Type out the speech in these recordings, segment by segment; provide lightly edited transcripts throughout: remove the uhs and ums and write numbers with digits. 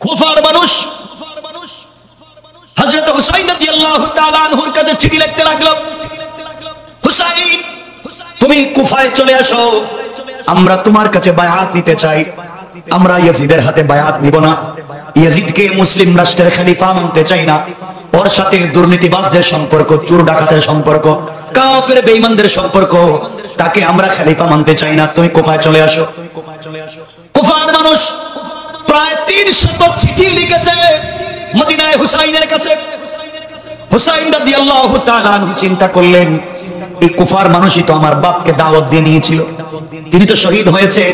কুফার মানুষ হযরত হুসাইন রাদিয়াল্লাহু তাআলা আনহুর কাছে চিঠি লিখতে লাগলো, হুসাইন তুমি কুফায় চলে আসো, আমরা তোমার কাছে বায়াত নিতে চাই। আমরা ইয়াজিদের হাতে বায়াত নিব না, ইয়াজিদকে মুসলিম রাষ্ট্রের খলিফা মানতে চাই না। ওর সাথে দুর্নীতিবাজদের সম্পর্ক, চোর ডাকাতের সম্পর্ক, কাফের বেঈমানদের সম্পর্ক, তাকে আমরা খলিফা মানতে চাই না। তুমি কুফায় চলে আসো। কুফার মানুষ প্রায় 300 চিঠি লিখেছে মদিনায় হুসাইনের কাছে। হুসাইন রাদিয়াল্লাহু তাআলা আনহু চিন্তা করলেন, এই কুফার মানুষই তো আমার বাপকে দাওয়াত দিয়ে নিয়েছিল, তিনি তো শহীদ হয়েছেন,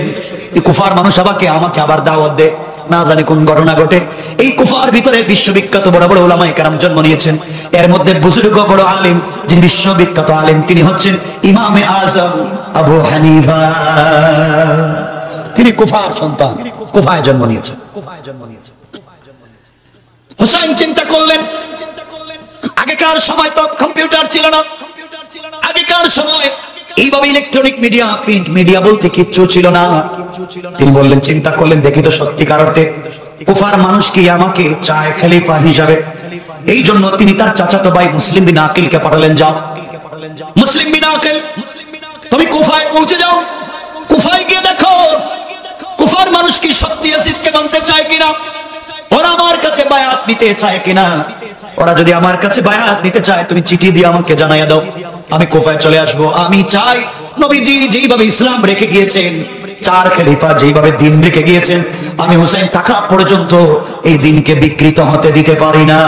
এই কুফার মানুষ আমাকে আবার দাওয়াত দেয়, না জানি কোন ঘটনা ঘটে। এই কুফার ভিতরে বিশ্ববিখ্যাত বড় বড় উলামায়ে কেরাম জন্ম নিয়েছেন। এর মধ্যে বুজুর্গ বড় আলেম, যিনি বিশ্ববিখ্যাত আলেম, তিনি হচ্ছেন ইমামে আজম আবু হানিফা। তিনি কুফার সন্তান, কুফায় জন্ম নিয়েছেন। হুসাইন চিন্তা করলেন, আগেকার সময় তো কম্পিউটার ছিল না, আগেকার সময় এইভাবে ইলেকট্রনিক মিডিয়া, প্রিন্ট মিডিয়া বলতে কিচ্ছু ছিল না। তিনি বললেন, চিন্তা করলেন, দেখি তো সত্যিকার অর্থে কুফার মানুষ কি আমাকে চায় খলিফা হিসাবে। এই জন্য তিনি তার চাচাতো ভাই মুসলিম বিন আকিলকে পাঠালেন, যাও মুসলিম বিন আকিল, তুমি কুফায় পৌঁছে যাও, কুফায় গিয়ে দেখো কুফার মানুষ কি সত্যি ইয়াজিদকে মানতে চায় কিনা, ওরা আমার কাছে বায়াত নিতে চায় কিনা। ওরা যদি আমার কাছে বায়াত নিতে চায়, তুমি চিঠি দিয়ে আমাকে জানাইয়া দাও, আমি কুফায় চলে আসবো। আমি চাই নবীজি যেইভাবে ইসলাম রেখে গিয়েছেন, 4 খলিফা যেইভাবে দিন রেখে গিয়েছেন, আমি হুসাইন টাকা পর্যন্ত এই দিনকে বিকৃত হতে দিতে পারি না।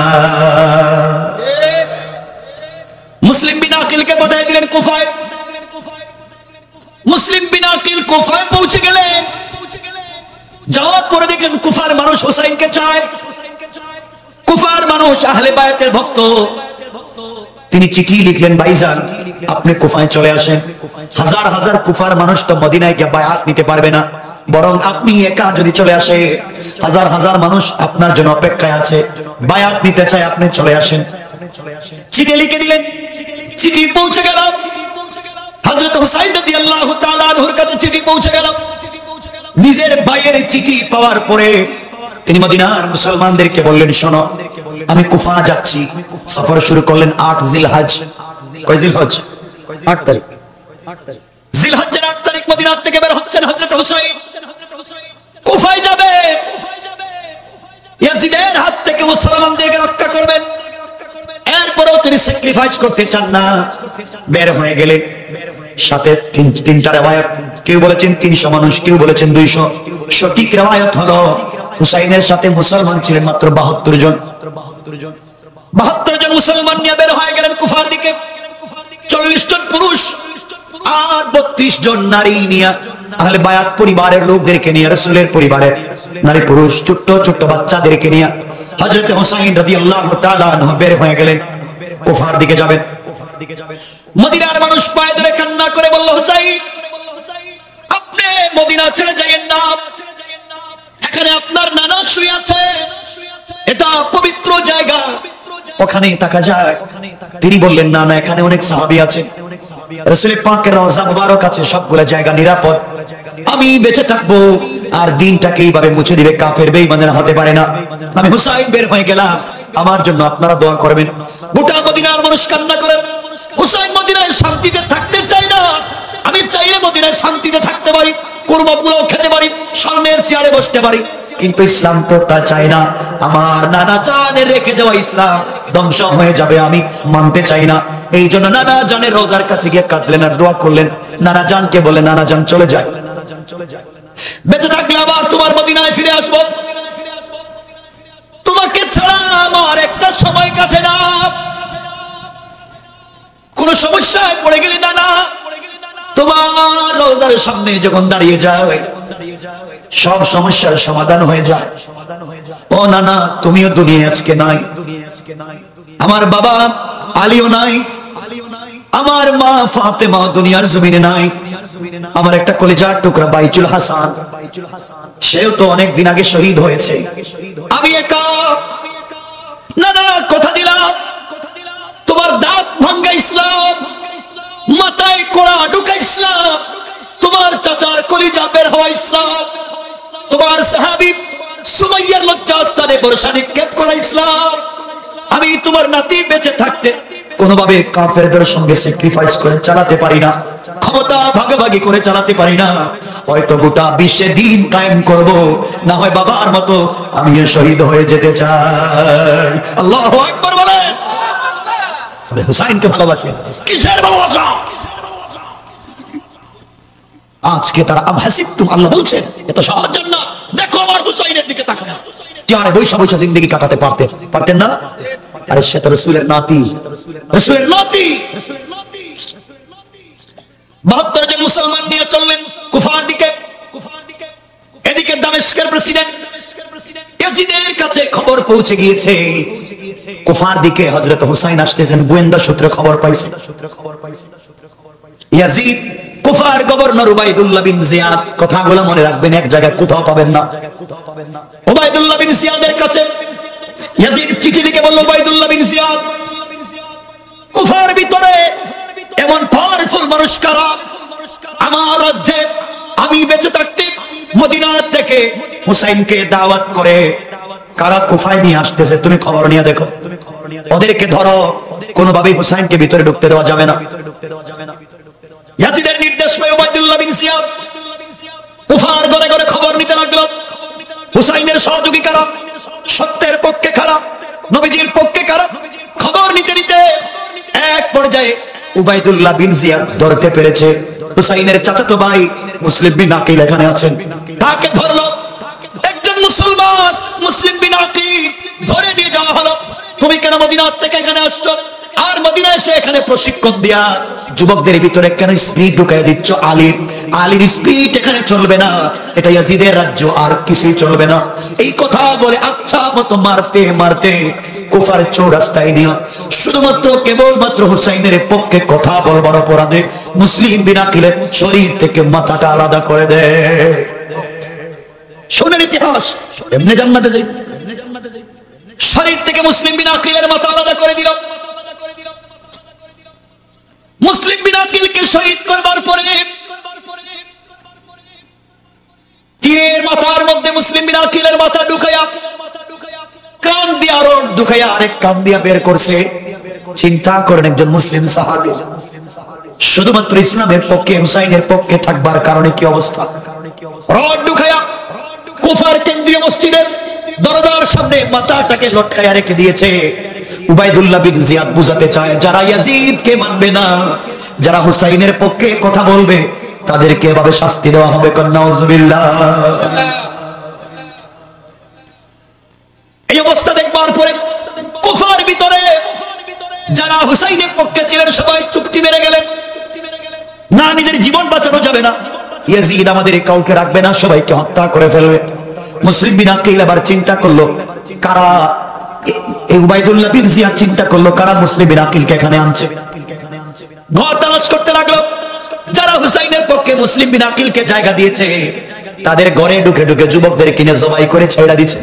মুসলিম বিন আকিলকে পাঠিয়ে দিলেন কুফায়। মুসলিম বিন আকিল কুফায় পৌঁছে গেলেন। যাওয়ার পরে দেখেন কুফার মানুষ হুসাইনকে চায়, কুফার মানুষ আহলে বায়াতের ভক্ত। তিনি চিঠি লিখলেন, ভাইজান আপনি কুফায় চলে আসেন, হাজার হাজার কুফার মানুষ তো মদিনায় গিয়ে বায়াত নিতে পারবে না, বরং আপনি একা যদি চলে আসে, হাজার হাজার মানুষ আপনার জন্য অপেক্ষায় আছে, বায়াত নিতে চায়, আপনি চলে আসেন। চিঠি লিখে দিলেন, চিঠি পৌঁছে গেল হযরত হুসাইন রাদিয়াল্লাহু তাআলা আনহুর কাছে। চিঠি পৌঁছে গেল। নিজের ভাইয়ের চিঠি পাওয়ার পরে তিনি মদিনার মুসলমানদেরকে বললেন, শোনো আমি কুফা যাচ্ছি। সফর শুরু করলেন 8 জিলহজ। কয় জিলহজ? 8 তারিখ। জিলহজের 8 তারিখ মদিনা থেকে বের হচ্ছেন হযরত হুসাইন, কুফায় যাবে, ইয়াজিদের হাত থেকে মুসলমানদেরকে রক্ষা করবেন। এরপরও তিনি স্যাক্রিফাইস করতে চান না, বের হয়ে গেলেন। সাথে তিনটা রিওয়ায়াত, কেউ বলেছেন 300 মানুষ, কেউ বলেছেন 200। সঠিক রিওয়ায়াত হলো হুসাইনের সাথে মুসলমান ছিলেন মাত্র 72 জন। 72 জন মুসলমান নিয়ে বের হয়ে গেলেন কুফার দিকে। 40 জন পুরুষ আর 32 জন নারী নিয়ে, আহলে বায়াত পরিবারের লোকদেরকে নিয়ে, রাসূলের পরিবারের নারী পুরুষ ছোট ছোট বাচ্চাদেরকে নিয়ে হযরত হুসাইন রাদিয়াল্লাহু তাআলা আনহু বের হয়ে গেলেন, কুফার দিকে যাবেন। মদিনার মানুষ পায়ে ধরে কান্না করে বলল, হুসাইন আপনি মদিনা ছেড়ে যাবেন না, এখানে আপনার নানা শুয়ে আছে, এটা পবিত্র জায়গা, ওখানে থাকা যায়। তিনি বললেন, না না, এখানে অনেক সাহাবী আছে, রাসূল পাকের রওজা মুবারক আছে, সবগুলা জায়গা নিরাপদ, আমি বেঁচে থাকবো আর দিনটাকে এইভাবে মুছে দিবে কাফের বেঈমানেরা হতে পারে না। আমি হুসাইন বের হয়ে গেলাম, আমার জন্য আপনারা দোয়া করবেন। গোটা মদিনার মানুষ কান্না করে, হুসাইন মদিনায় শান্তিতে থাকতে চাই না, আমি চাইলে মদিনায় শান্তিতে থাকতে পারি, কুরমা পুলাও খেতে পারি, স্বর্ণের চেয়ারে বসতে পারি, কিন্তু ইসলাম তো তা চাই না। আমার নানা জানের রেখে যাওয়া ইসলাম ধ্বংস হয়ে যাবে, আমি মানতে চাই না। এই জন্য নানা জানের রোজার কাছে গিয়ে কাঁদলেন আর দোয়া করলেন। নানা জানকে বলে, নানা জান চলে যায়, বেঁচে থাকলে আবার তোমার মদিনায় ফিরে আসবো, তোমাকে ছাড়া আমার একটা সময় কাটে না, কোন সমস্যায় পড়ে গেলে নানা তোমার রোজার সামনে যখন দাঁড়িয়ে যায়, সব সমস্যার সমাধান হয়ে যায়। ও নানা, তুমিও দুনিয়া আজকে নাই, আমার বাবা আলীও নাই, আমার মা ফাতেমা দুনিয়ার জমিনে নাই, আমার একটা কলিজার টুকরা বাইচুল হাসান, সেও তো অনেক দিন আগে শহীদ হয়েছে, আমি একা। নানা কথা দিলাম, তোমার দাঁত ভাঙ্গা ইসলাম, মাথায় কোড়া ঢুকা ইসলাম, তোমার চাচার কলিজা বের হওয়া ইসলাম, তোমার সাহাবী সুমাইয়ার লজ্জাস্থানে বর্ষা নিক্ষেপ করা ইসলাম। আমি তোমার নাতি বেঁচে থাকতে কোনোভাবে কাফেরদের সঙ্গে স্যাক্রিফাইস করে চালাতে পারি না, ক্ষমতা ভাগাভাগি করে চালাতে পারি না। হয়তো গোটা বিশ্বে দিন কায়েম করব, না হয় বাবার মতো আমিও শহীদ হয়ে যেতে চাই। আল্লাহু আকবার বলেন। তবে হুসাইনকে ভালোবাসেন। কিসের ভালোবাসা? আজকে তারা আমহাসিবতুম, আল্লাহ বলছেন এত সহজ না। দেখো আমার হুসাইনের দিকে তাকাও। যারা বৈশা বৈশা জিন্দেগি কাটাতে পারতেন না? আরে সে তো রাসূলের নাতি, রাসূলের নাতি। 72 জন মুসলমান নিয়ে চললেন কুফার দিকে। এদিকে দামেস্কের প্রেসিডেন্ট ইয়াজিদের কাছে খবর পৌঁছে গিয়েছে কুফার দিকে হযরত হুসাইন আসতেছেন। গোয়েন্দা সূত্রে খবর পাইছে ইয়াজিদ কুফার গভর্নর উবাইদুল্লাহ বিন জিয়াদ, কথাগুলো মনে রাখবেন, এক জায়গায় কোথাও পাবেন না। উবাইদুল্লাহ বিন জিয়াদের কাছে ইয়াজিদ চিঠি লিখে বলল, উবাইদুল্লাহ বিন জিয়াদ, কুফার ভিতরে এমন পাওয়ারফুল মানুষ কারা? আমার রাজ্যে আমি বেঁচে থাকতে মদিনা থেকে হুসাইনকে দাওয়াত করে কারা কুফায় নিয়ে আসতেছে, তুমি খবর নিয়ে দেখো, ওদেরকে ধরো, কোনোভাবেই হুসাইনকে ভিতরে ঢুকতে দেওয়া যাবে না। ইয়াজিদের নির্দেশ পেয়ে উবাইদুল্লাহ বিন জিয়াদ কুফার ঘরে ঘরে খবর নিতে লাগলো। হুসাইনের সহযোগী কারা, সত্যের পক্ষে খারাপ, নবীজির পক্ষে খারাপ, খবর নিতে নিতে এক পর্যায়ে উবাইদুল্লাহ বিন জিয়াদ ধরতে পেরেছে হুসাইনের চাচাতো ভাই মুসলিম বিন আকিল এখানে আছেন। তাকে ধরলো একজন মুসলমান, মুসলিম বিন আকিল ধরে নিয়ে যাওয়া হলো। তুমি কেন মদিনা থেকে এখানে আসছো? আর মদিনা এসে এখানে প্রশিক্ষণ দিয়া যুবকদের ভিতরে কেন স্পিড ঢুকাই দিচ্ছ? আলীর স্পিড এখানে চলবে না, এটা ইয়াজিদের রাজ্য, আর কিছুই চলবে না। এই কথা বলে আচ্ছা মতো মারতে মারতে কুফার চৌরাস্তায় নিয়ে শুধুমাত্র কেবলমাত্র হুসাইনের পক্ষে কথা বলবার অপরাধে মুসলিম বিন আকিলের শরীর থেকে মাথাটা আলাদা করে দেয়। শোনেন ইতিহাস, এমনি জান্নাতে যাই, শরীর থেকে মুসলিম বিন আকিলের মাথা আলাদা করে দিল। মুসলিম বিন আকিলকে শহীদ করবার পরে তীরের মাথার মধ্যে মুসলিম বিন আকিলের মাথা ঢুকাইয়া কান দিয়া রড ঢুকাইয়া আরেক কান দিয়া বের করছে। চিন্তা করেন, একজন মুসলিম সাহাবী শুধুমাত্র ইসলামের পক্ষে, হুসাইনের পক্ষে থাকবার কারণে কি অবস্থা। রড ঢুকাইয়া কুফার কেন্দ্রীয় মসজিদের দরজার সামনে মাথাটাকে লটকাইয়া রেখে দিয়েছে। উবাইদুল্লাহ বিন জিয়াদ বুঝাতে চায়, যারা ইয়াজিদকে মানবে না, যারা হুসাইনের পক্ষে কথা বলবে, তাদেরকে এভাবে শাস্তি দেওয়া হবে। নাউজুবিল্লাহ। এই অবস্থা দেখবার পরে কুফার ভিতরে যারা হুসাইনের পক্ষে ছিলেন সবাই চুপটি মেরে গেলেন। না, নিজের জীবন বাঁচানো যাবে না, ইয়াজিদ আমাদের কাউকে রাখবে না, সবাইকে হত্যা করে ফেলবে। মুসলিম বিন আকিল আবার চিন্তা করলো, কারা উবাইদুল্লাহ বিন জিয়াদ চিন্তা করলো কারা মুসলিম বিন আকিলকে এখানে আনছে। ঘর তালাশ করতে লাগলো, যারা হুসাইনের পক্ষে মুসলিম বিন আকিলকে জায়গা দিয়েছে তাদের ঘরে ঢুকে ঢুকে যুবকদের কিনে জবাই করে ছেড়ে দিচ্ছে।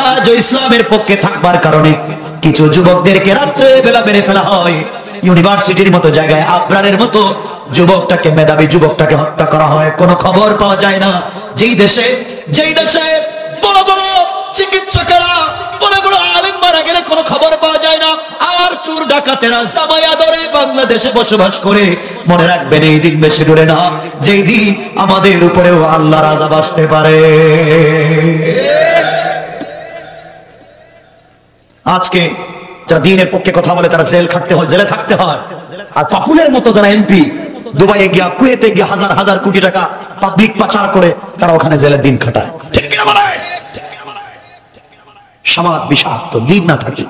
আজ ইসলামের পক্ষে থাকবার কারণে কিছু যুবকদেরকে রাত্রে বেলা মেরে ফেলা হয়। ইউনিভার্সিটির মতো জায়গায় আবরারের মতো যুবকটাকে, মেধাবী যুবকটাকে হত্যা করা হয়। কোনো খবর পাওয়া যায় না। যেই দেশে বড় বড় চিকিৎসকেরা, বড় বড় আলেম মারা গেলে কোনো খবর পাওয়া যায় না, আর চোর ডাকাতেরা জামায়া ধরে বাংলাদেশে বসবাস করে। মনে রাখবেন, এই দিন বেশি দূরে না, যেই দিন আমাদের উপরেও আল্লাহর আযাব আসতে পারে। আজকে যারা দ্বীনের পক্ষে কথা বলে তারা জেল খাটতে হয়, জেলে থাকতে হয়। আর পাপুলের মতো যারা এমপি দুবাইয়ে গিয়া, কুয়েতে গিয়া হাজার হাজার কোটি টাকা পাবলিক পাচার করে তারা ওখানে জেলের দিন খাটায়। ঠিক কিনা বলে? সমাজ বিষাক্ত, দিন না থাকি।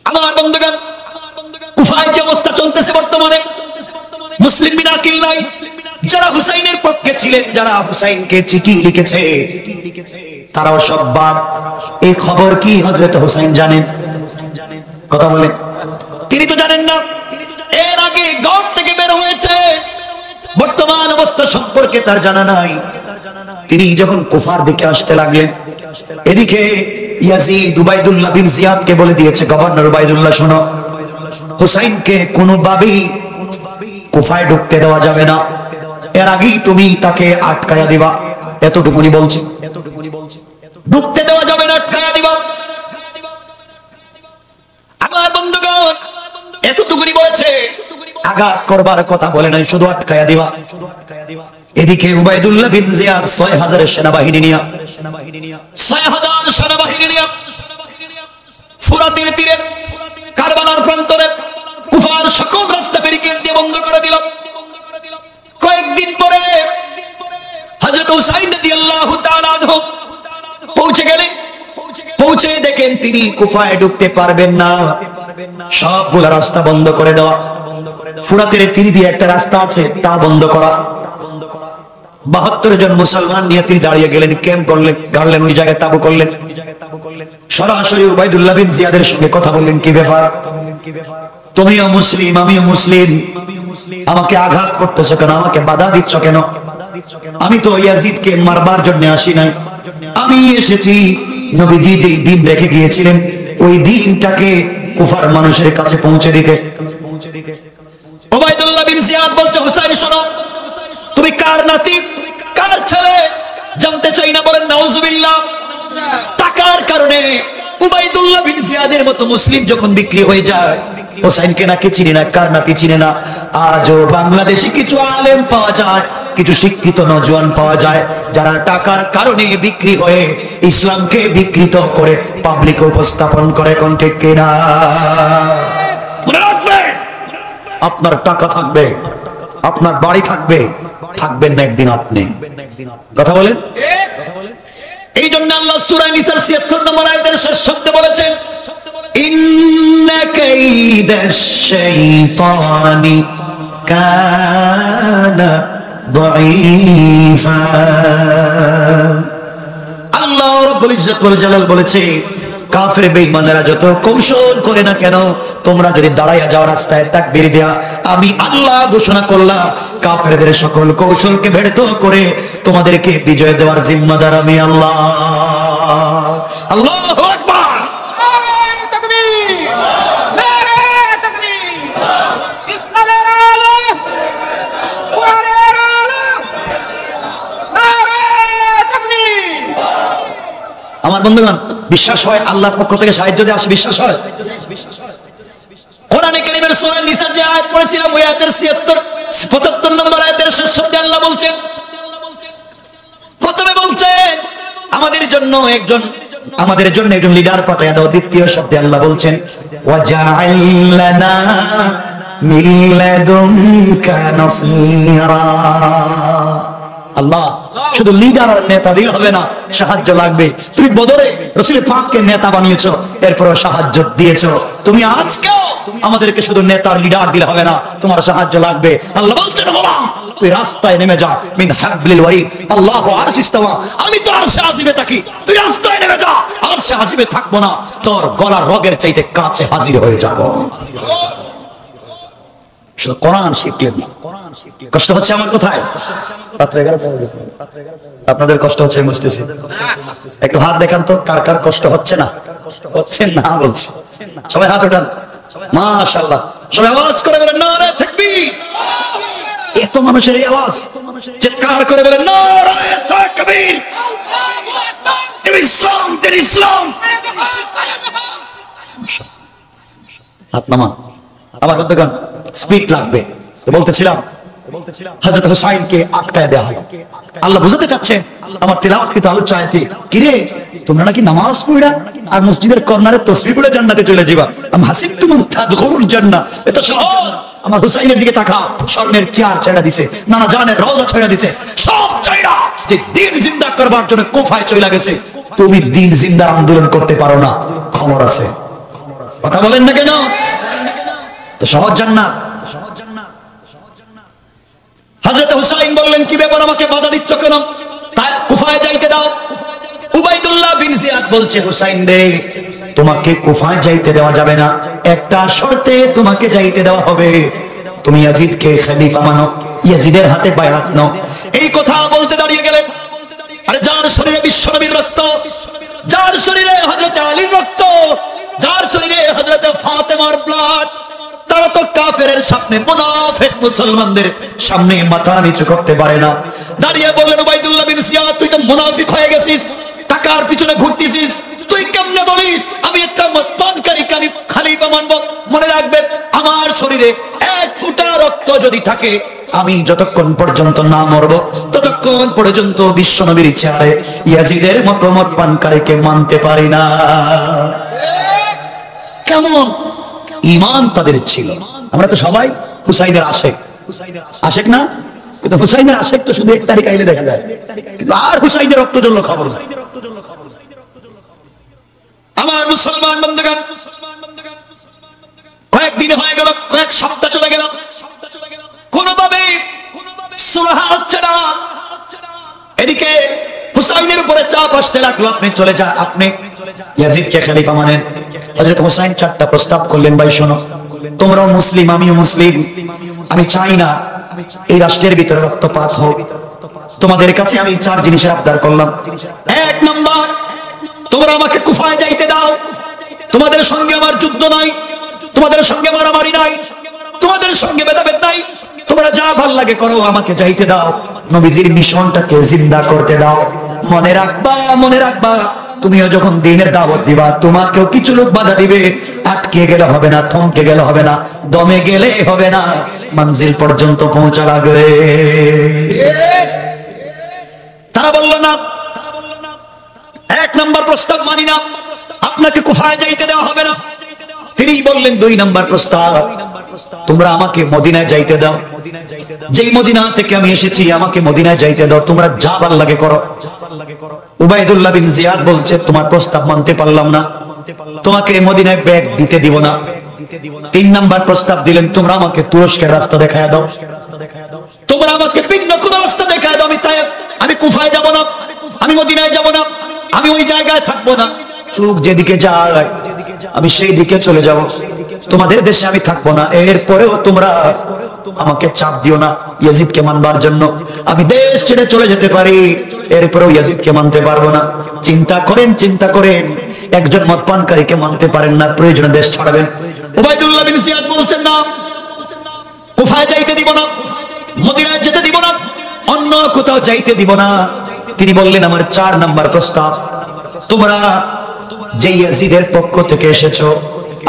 আমার বন্ধুগণ, কুফায় যে অবস্থা চলতেছে বর্তমানে, মুসলিম বিন আকিল নাই, যারা হুসাইনের পক্ষে ছিলেন, যারা হুসাইনকে চিঠি লিখেছে, তারাও সব বাদ। এই খবর কি হযরত হুসাইন জানেন? কথা বলেন, তিনি তো জানেন না। এর আগে ঘর থেকে বের হয়েছে, বর্তমান অবস্থা সম্পর্কে তার জানা নাই। তিনি যখন কুফার দিকে আসতে লাগলেন, এদিকে ইয়াজিদ উবাইদুল্লাহ বিন জিয়াদকে বলে দিয়েছে, গভর্নর উবাইদুল্লাহ শোনো, হুসাইনকে কোনোভাবেই কুফায় ঢুকতে দেওয়া যাবে না, এর আগেই তুমি তাকে আটকায়া দিবা। এতটুকুনি বলছে, ঢুকতে দেওয়া যাবে না, আটকায়া দিবা। আমার বন্ধুগণ এতটুকুনি বলেছে, আঘাত করবার কথা বলে নাই, শুধু আটকায়া দিবা। এদিকে উবাইদুল্লাহ বিন জিয়াদ ৬০০০ সেনাবাহিনী নিয়া ৬০০০ সেনাবাহিনী নিয়া ফুরাতের তীরে কারবালার প্রান্তরে কুফার সকল রাস্তা ব্যারিকেড দিয়ে বন্ধ করে দিল। কয়েকদিন পরে হযরত হুসাইন রাদিয়াল্লাহু তাআলা আনহু পৌঁছে গেলেন। পৌঁছে দেখেন তিনি কুফায় ঢুকতে পারবেন না, সবগুলো রাস্তা বন্ধ করে দেওয়া। ফুরাতের তীর দিয়ে একটা রাস্তা আছে, তা বন্ধ করা। ৭২ জন মুসলমান নিয়ে তিনি দাঁড়িয়ে গেলেন, ক্যাম্প করলেন, গাড়লেন, ওই জায়গায় তাবু করলেন। সরাসরি উবাইদুল্লাহ বিন জিয়াদের সঙ্গে কথা বললেন, কি ব্যাপার, তুমিও মুসলিম আমিও মুসলিম, আমাকে আঘাত করতেছো কেন, আমাকে বাধা দিচ্ছ কেন? আমি তো ইয়াজিদকে মারবার জন্য আসি নাই, আমি এসেছি নবীজি যেই দিন রেখে গিয়েছিলেন ওই দিনটাকে কুফার মানুষের কাছে পৌঁছে দিতে। উবাইদুল্লাহ বিন জিয়াদ বলছে, হুসাইন শোনো, তুমি কার নাতি, কার ছেলে জানতে চাই না? বলেন নাউজুবিল্লাহ। টাকার কারণে উবাইদুল্লাহ বিন জিয়াদের মতো মুসলিম যখন বিক্রি হয়ে যায়, হুসাইনকে নাকি চিনে না, কার নাতি চিনে না। আজও বাংলাদেশে কিছু আলেম পাওয়া যায়, কিছু শিক্ষিত নওজোয়ান পাওয়া যায়, যারা টাকার কারণে বিক্রি হয়ে ইসলামকে বিকৃত করে পাবলিকে উপস্থাপন করে। কোন ঠিক কিনা? মনে রাখবেন, আপনার টাকা থাকবে, আপনার বাড়ি থাকবে, থাকবেন না একদিন আপনি। কথা বলেন। এই জন্য আল্লাহ সূরা নিসার ৭৬ নম্বর আয়াতের শেষ শব্দে বলেছেন, ইন্না কাইদাশ শাইতানি কানা দাঈফা। আল্লাহ রাব্বুল ইজ্জত ওয়াল জালাল বলেছে, কাফের বেঈমানেরা যত কৌশল করে না কেন, তোমরা যদি দাঁড়াইয়া যাও রাস্তায় তাকবীর দেয়া, আমি আল্লাহ ঘোষণা করলাম কাফেরদের সকল কৌশলকে ব্যর্থ করে তোমাদেরকে বিজয় দেওয়ার জিম্মাদার আমি আল্লাহ। আল্লাহু আকবার। নারে তাকবীর, নারে তাকবীর, ইসলামের আলো, কোরআনের আলো, নারে তাকবীর। আমার বন্ধুগণ, বিশ্বাস হয় আল্লাহর পক্ষ থেকে সাহায্য যে আসে? বিশ্বাস হয়? কোরআনে কারীমের সূরা নিসার যে আয়াত পড়েছিলাম, ওই আয়াতের ৭৫ নম্বর আয়াতের শেষ শব্দে আল্লাহ বলছেন, প্রথমে বলছেন আমাদের জন্য একজন লিডার পাঠিয়ে দাও। দ্বিতীয় শব্দে আল্লাহ বলছেন, ওয়াজআল লানা মিন লাদুনকা নাসীরা। আল্লাহ শুধু লিডার আর নেতা দিয়ে হবে না, সাহায্য লাগবে। তুমি বদরে রাসূল পাককে নেতা বানিয়েছো, এরপরও সাহায্য দিয়েছো, তুমি আজকেও আমাদেরকে শুধু নেতার লিডার দিলে হবে না, তোমার সাহায্য লাগবে। আল্লাহ বলছেন, গোলাম তুই রাস্তায় নেমে যা, মিন হাবলিল ওয়ারিদ, আল্লাহু আরশ ইস্তাওয়া, আমি তো আরশে আজিমে থাকি, তুই রাস্তায় নেমে যা, আরশে আজিমে থাকবো না, তোর গলার রগের চাইতে কাছে হাজির হয়ে যাব। শুধু কোরআন শিখলেন। কষ্ট হচ্ছে আমার কোথায়? রাত্রে 11টা বাজে। আপনাদের কষ্ট হচ্ছে বুঝতেছি। একটু হাত দেখান তো, কার কার কষ্ট হচ্ছে না? হচ্ছে না বলছি, সবাই হাত ওঠান। মাশাআল্লাহ, সবাই আওয়াজ করে বলেন নারে তাকবীর। এত মানুষের এই আওয়াজ, চিৎকার করে বলেন নারে তাকবীর। আল্লাহু আকবার। ইসলাম, ইসলাম। হাত নামান। আমার বন্ধুগণ, স্পিড লাগবে। বলতেছিলাম হযরত হুসাইনকে আটকায় দেওয়া হয়। আল্লাহ বুঝাতে চাচ্ছেন আমার তেলাওয়াতকৃত আলোচনা আয়াতে, কিরে তোমরা নাকি নামাজ পড়া আর মসজিদের কর্নারে তাসবিহ পড়ে জান্নাতে চলে যাবা, আম হাসিবতুম আন তাদখুলুল জান্নাহ। এটা সহজ। আমার হুসাইনের দিকে তাকাও, স্বর্ণের চেয়ার ছেড়ে দিয়েছে, নানা জানের রওজা ছেড়ে দিয়েছে, সব ছেড়া যে দিন জিন্দা করবার জন্য কুফায় চলে গেছে। তুমি দিন জিন্দার আন্দোলন করতে পারো না, খবর আছে। কথা বলেন না কেন? তো সহজ জান্নাত। হযরত হুসাইন বললেন, কি ব্যাপার, আমাকে বাধা দিচ্ছ কেন? তাই কুফায় যাইতে দাও। উবাইদুল্লাহ বিন জিয়াদ বলছে, হুসাইন রে, তোমাকে কুফায় যাইতে দেওয়া যাবে না, একটা শর্তে তোমাকে যাইতে দেওয়া হবে। তুমি ইয়াজিদকে খলিফা মানো, ইয়াজিদের হাতে বায়াত নাও। এই কথা বলতে দাঁড়িয়ে গেলেন। আরে যার শরীরে বিশ্বনবীর রক্ত, যার শরীরে হযরত আলীর রক্ত, যার শরীরে হযরত ফাতেমার ব্লাড, তারা তো কাফেরের সামনে, মুনাফিক মুসলমানদের সামনে মাথা নিচু করতে পারে না। দাঁড়িয়ে বললেন, উবাইদুল্লাহ বিন জিয়াদ, তুই তো মুনাফিক হয়ে গেছিস, টাকার পিছনে ঘুরতেছিস, তুই কেমনে বলিস আমি একটা মদপানকারীকে আমি খলিফা মানবো? মনে রাখবে, আমার শরীরে এক ফোঁটা রক্ত যদি থাকে, আমি যতক্ষণ পর্যন্ত না মরবো ততক্ষণ পর্যন্ত বিশ্বনবীর চেয়ারে ইয়াজিদের মতো মদপানকারীকে মানতে পারি না। কেমন ঈমান তাদের ছিল। আমরা তো সবাই হুসাইনের আশেক, আশেক না? কিন্তু হুসাইনের আশেক তো শুধু 1 তারিখ আইলে দেখা যায়, কিন্তু আর হুসাইনের রক্ত জন্য খবর নাই। আমার মুসলমান বন্ধুগণ, কয়েকদিন হয়ে গেল, কয়েক সপ্তাহ চলে গেল, কোনোভাবে সুলহ হচ্ছে না। এদিকে হুসাইনের উপরে চাপ আসতে লাগলো, আপনি চলে যা, আপনি ইয়াজিদকে খলিফা মানেন। হযরত হুসাইন 4টা প্রস্তাব করলেন, ভাই শোনো, তোমরাও মুসলিম, আমিও মুসলিম, আমি চাই না এই রাষ্ট্রের ভিতরে রক্তপাত হোক। তোমাদের কাছে আমি 4 জিনিসের আবদার করলাম। 1 নম্বর, তোমরা আমাকে কুফায় যাইতে দাও, তোমাদের সঙ্গে আমার যুদ্ধ নাই, তোমাদের সঙ্গে মারামারি নাই, তোমাদের সঙ্গে ভেদাভেদ নাই, তোমরা যা ভাল লাগে করো, আমাকে যাইতে দাও, নবীজির মিশনটাকে জিন্দা করতে দাও। মনে রাখবা, মনে রাখবা, তুমিও যখন দ্বীনের দাওয়াত দিবা, তোমাকেও কিছু লোক বাধা দিবে, আটকে গেলে হবে না, থমকে গেলে হবে না, দমে গেলে হবে না, মঞ্জিল পর্যন্ত পৌঁছা লাগবে। তারা বলল না, 1 নম্বর প্রস্তাব মানি না, আপনাকে কুফায় যাইতে দেওয়া হবে না। তিনি বললেন 2 নম্বর প্রস্তাব, তোমরা আমাকে মদিনায় যাইতে দাও, যেই মদিনা থেকে আমি এসেছি আমাকে মদিনায় যাইতে দাও, তোমরা যা ভাল লাগে করো। উবাইদুল্লাহ বিন জিয়াদ বলছে, তোমার প্রস্তাব মানতে পারলাম না, তোমাকে মদিনায় ব্যাগ দিতে দিব না। 3 নম্বর প্রস্তাব দিলেন, তোমরা আমাকে তুরস্কের রাস্তা দেখায় দাও, তোমরা আমাকে ভিন্ন কোন রাস্তা দেখায় দাও, আমি তায়েফ, আমি কুফায় যাব না, আমি মদিনায় যাব না, আমি ওই জায়গায় থাকবো না, চোখ যেদিকে যায় আমি সেই দিকে চলে যাব, তোমাদের দেশে আমি থাকবো না। এরপরেও তোমরা আমাকে চাপ দিও না ইয়াজিদকে মানবার জন্য, আমি দেশ ছেড়ে চলে যেতে পারি, এরপরেও ইয়াজিদকে মানতে পারবো না। চিন্তা করেন, চিন্তা করেন, একজন মদপানকারীকে মানতে পারেন না, প্রয়োজনে দেশ ছাড়বেন। উবাইদুল্লাহ বিন জিয়াদ বলছেন, না, কুফায় যাইতে দিব না, মদিনায় যেতে দিব না, অন্য কোথাও যাইতে দিব না। তিনি বললেন, আমার 4 নম্বর প্রস্তাব, তোমরা যে ইয়াজিদের পক্ষ থেকে এসেছো,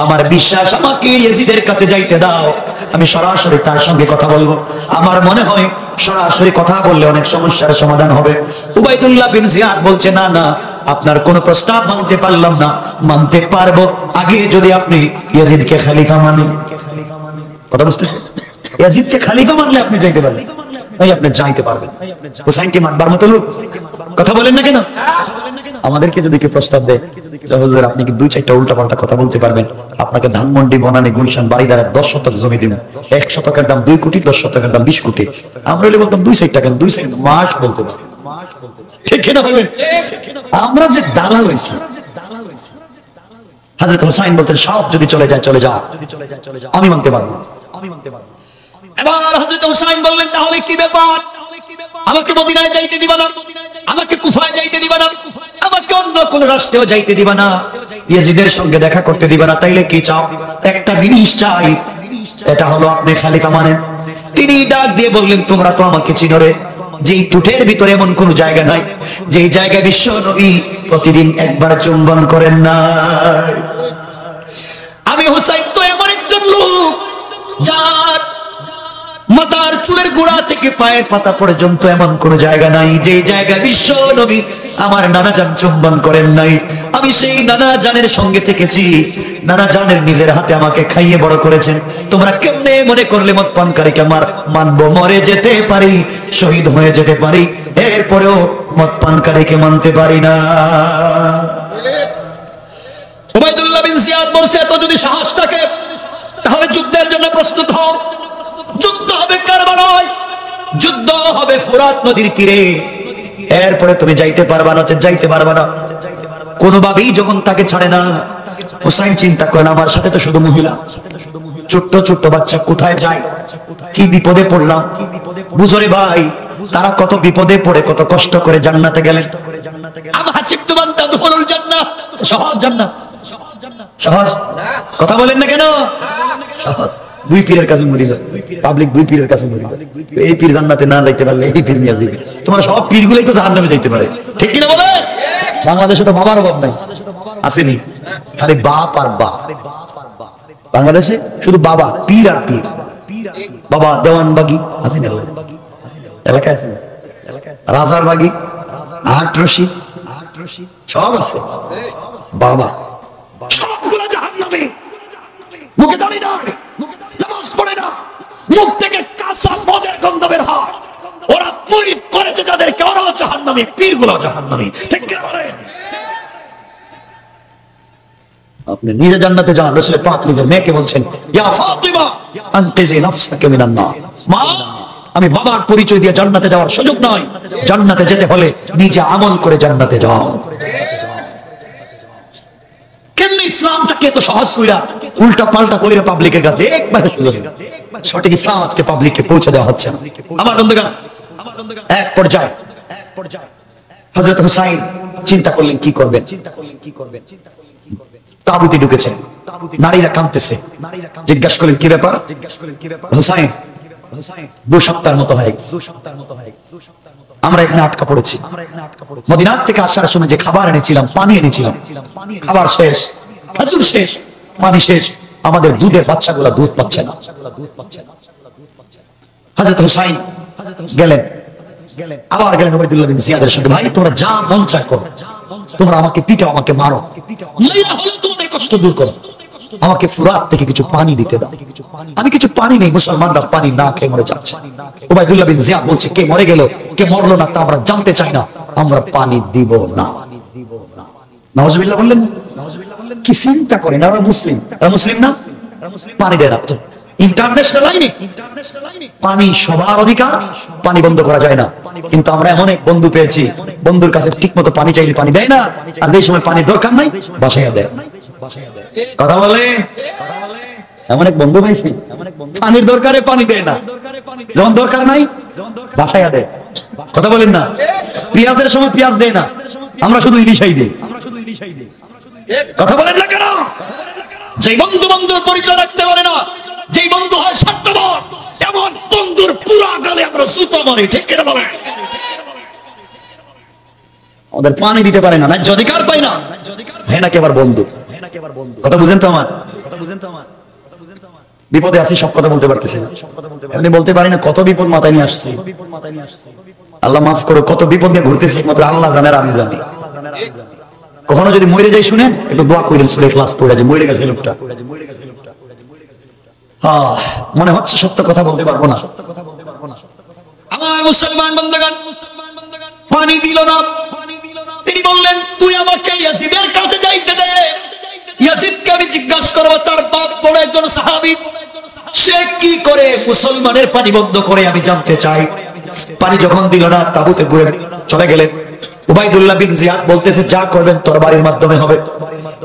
আমার বিশ্বাস, আমাকে ইয়াজিদের কাছে যাইতে দাও, আমি সরাসরি তার সঙ্গে কথা বলবো। আমার মনে হয় সরাসরি কথা বললে অনেক সমস্যার সমাধান হবে। উবাইদুল্লাহ বিন জিয়াদ বলছে, না না, আপনার কোন প্রস্তাব মানতে পারলাম না, মানতে পারবো আগে যদি আপনি ইয়াজিদকে খলিফা মানেন। কথা বুঝতেছেন? ইয়াজিদকে খলিফা মানলে আপনি যাইতে পারবেন, এই আপনি যাইতে পারবেন। হুসাইনকে মানবার মতো লোক, কথা বলেন না কেন? আমাদেরকে যদি কেউ প্রস্তাব দেয়, হুজুর আপনি কি 2-4টা উল্টা পাল্টা কথা বলতে পারবেন, আপনাকে ধানমন্ডি, বনানী, গুলশান, বাড়িদারা 10 শতক জমি দিব, 1 শতকের দাম 2 কোটি, 10 শতকের দাম 20 কোটি, আমরা হলে বলতাম 2 সাইড টাকা, 2 সাইড মাস বলতে পারি, ঠিক কিনা বলবেন? আমরা যে দালাল হইছি। হযরত হুসাইন বলতেন, সব যদি চলে যায় চলে যা, আমি মানতে পারবো, আমি মানতে পারবো। এবার হযরত হুসাইন বললেন, তাহলে কি ব্যাপার, আমাকে মদিনায় যাইতে দিবা না, আমাকে কুফায় যাইতে দিবা না, আমাকে অন্য কোন রাষ্ট্রেও যাইতে দিবা না, ইয়াজিদের সঙ্গে দেখা করতে দিবা না, তাইলে কি চাও? একটা জিনিস চাই, এটা হলো আপনি খলিফা মানেন। তিনি ডাক দিয়ে বললেন, তোমরা তো আমাকে চিনো রে, যেই টুটের ভিতরে এমন কোন জায়গা নাই যেই জায়গায় বিশ্ব নবী প্রতিদিন একবার চুম্বন করেন না। আমি হুসাইন তো এমন একজন লোক যার মাথার চুলের গোড়া থেকে পায়ের পাতা পর্যন্ত এমন কোন জায়গা নাই যে জায়গা বিশ্ব নবী আমার নানা জান চুম্বন করেন নাই। আমি সেই নানা জানের সঙ্গে থেকেছি, নানা জানের নিজের হাতে আমাকে খাইয়ে বড় করেছেন। তোমরা কেমনে মনে করলে মদ পানকারীকে আমার মানবো? মরে যেতে পারি, শহীদ হয়ে যেতে পারি, এরপরেও মদ পানকারীকে মানতে পারি না। উবাইদুল্লাহ বিন জিয়াদ বলছে, তো যদি সাহস থাকে তাহলে যুদ্ধের জন্য প্রস্তুত হও। যুদ্ধ হবে কারবালায়, যুদ্ধ হবে ফুরাত নদীর তীরে, এরপরে তুমি যাইতে পারবা না, যাইতে পারবা না। কোনোভাবেই যখন তাকে ছাড়ে না, হুসাইন চিন্তা করেন আমার সাথে তো শুধু মহিলা, ছোট্ট ছোট্ট বাচ্চা, কোথায় যায়, কি বিপদে পড়লাম। বুঝরে ভাই, তারা কত বিপদে পড়ে কত কষ্ট করে জান্নাতে গেলেন। আমার হাসিবতু মান তাদখুলুল জান্নাহ, সহজ জান্নাত, সহজ কথা বলেন না কেন? সহজ। দুই পীরের কাছে মরি না, পাবলিক দুই পীরের কাছে মরি না। এই পীর জান্নাতে না যাইতে পারলে এই পীর নিয়ে যাবে। তোমার সব পীরগুলোই তো জাহান্নামে যাইতে পারে, ঠিক কিনা বলে? বাংলাদেশে তো বাবার অভাব নাই, আসেনি, খালি বাপ আর বাপ। বাংলাদেশে শুধু বাবা, পীর আর পীর। বাবা দেওয়ানবাগি আছে না এলাকায়, আছে রাজার বাগি, আটরশি, সব আছে। বাবা সবগুলো জাহান্নামে, মুখে দাঁড়িয়ে না, নামাজ পড়ে না, মুখ থেকে কাঁচা মদের গন্ধ বের হয়। ওরা মুরিদ করেছে যাদেরকে, ওরাও জাহান্নামী, পীরগুলো জাহান্নামী, ঠিক কি বলেন? আপনি নিজে জান্নাতে যান, রাসূল পাক নিজের মেয়েকে বলছেন, ইয়া ফাতিমা আনকিজি নাফসাকা মিনান নার। মা, আমি বাবার পরিচয় দিয়ে জান্নাতে যাওয়ার সুযোগ নয়, জান্নাতে যেতে হলে নিজে আমল করে জান্নাতে যাও। কেমনে ইসলামটাকে তো সহজ কইরা উল্টা পাল্টা কইরা পাবলিকের কাছে একবারে সুযোগ, সঠিক ইসলাম আজকে পাবলিককে পৌঁছে দেওয়া হচ্ছে না। আমার বন্ধুগণ, এক পর্যায়ে হযরত হুসাইন চিন্তা করলেন কি করবেন। তাবুতে ঢুকেছেন, নারীরা কাঁদতেছে, জিজ্ঞাসা করলেন কি ব্যাপার? হুসাইন 2 সপ্তাহের মতো হয়ে গেছে আমরা এখানে আটকা পড়েছি। মদিনার থেকে আসার সময় যে খাবার এনেছিলাম, পানি এনেছিলাম, খাবার শেষ, খেজুর শেষ, পানি শেষ, আমাদের দুধের বাচ্চাগুলো দুধ পাচ্ছে না। হযরত হুসাইন গেলেন, আবার গেলেন উবাইদুল্লাহ বিন জিয়াদের সঙ্গে, ভাই তোমরা যা মন চায় করো, তোমরা আমাকে পিটাও, আমাকে মারো, মাইরা হলে তোমাদের কষ্ট দূর করো, আমাকে ফুরাত থেকে কিছু পানি দিতে দাও। আমি কিছু পানি নেই, মুসলমানরা পানি না খেয়ে মরে যাচ্ছে। উবাইদুল্লাহ বিন জিয়াদ বলছে, কে মরে গেল কে মরলো না তা আমরা জানতে চাই না, আমরা পানি দিব না। নাউজুবিল্লাহ বললেন, কি চিন্তা করেন, আমরা মুসলিম, আমরা মুসলিম না, পানি দেয় না। ইন্টারন্যাশনাল আইনে পানি সবার অধিকার, পানি বন্ধ করা যায় না। কিন্তু আমরা এমন এক বন্ধু পেয়েছি, বন্ধুর কাছে ঠিক মতো পানি চাইলে পানি দেয় না, আর যে সময় পানির দরকার নাই বাসায় দেয়। কথা বলে, এমন এক বন্ধু পাইছি, পানির দরকারে পানি দেয় না, যখন দরকার নাই বাসায় দেয়। কথা বলেন না, পেঁয়াজের সময় পেঁয়াজ দেয় না, আমরা শুধু ইলিশাই দেই। কথা বলেন না কেন? যে বন্ধু বন্ধুর পরিচয় রাখতে পারে না, যে বন্ধু হয় স্বার্থপর, এমন বন্ধুর পুরা গালে আমরা জুতো মারি, ঠিক কিনা বলেন? আমাদের পানি দিতে পারে না, ন্যায্য অধিকার পাই না, হ্যাঁ নাকি আবার বন্ধু। কথা বুঝেন তো আমার? বিপদে আছি, সব কথা বলতে পারতেছি না, এমনি বলতে পারি না, কত বিপদ মাথায় নিয়ে আসছি। আল্লাহ মাফ করো, কত বিপদ নিয়ে ঘুরতেছি, একমাত্র আল্লাহ জানে আর আমি জানি। কখনো যদি মরে যাই শুনেন, একটু দোয়া করেন, সূরা ইখলাস পড়ে যে মরে গেছে লোকটা। মনে হচ্ছে সত্য কথা বলতে পারবো না। আমার মুসলমান বন্ধুগণ, পানি দিল না। তিনি বললেন, তুই আমাকে ইয়াজিদের কাছে যাইতে দে, ইয়াজিদকে আমি জিজ্ঞাসা করবো, তার বাপ বড় একজন সাহাবী, সে কি করে মুসলমানের পানি বন্ধ করে আমি জানতে চাই। পানি যখন দিল না, তাবুতে ঘুরে চলে গেলেন। উবাইদুল্লাহ বিন জিয়াদ বলতেছে, যা করবেন তরবারির মাধ্যমে হবে।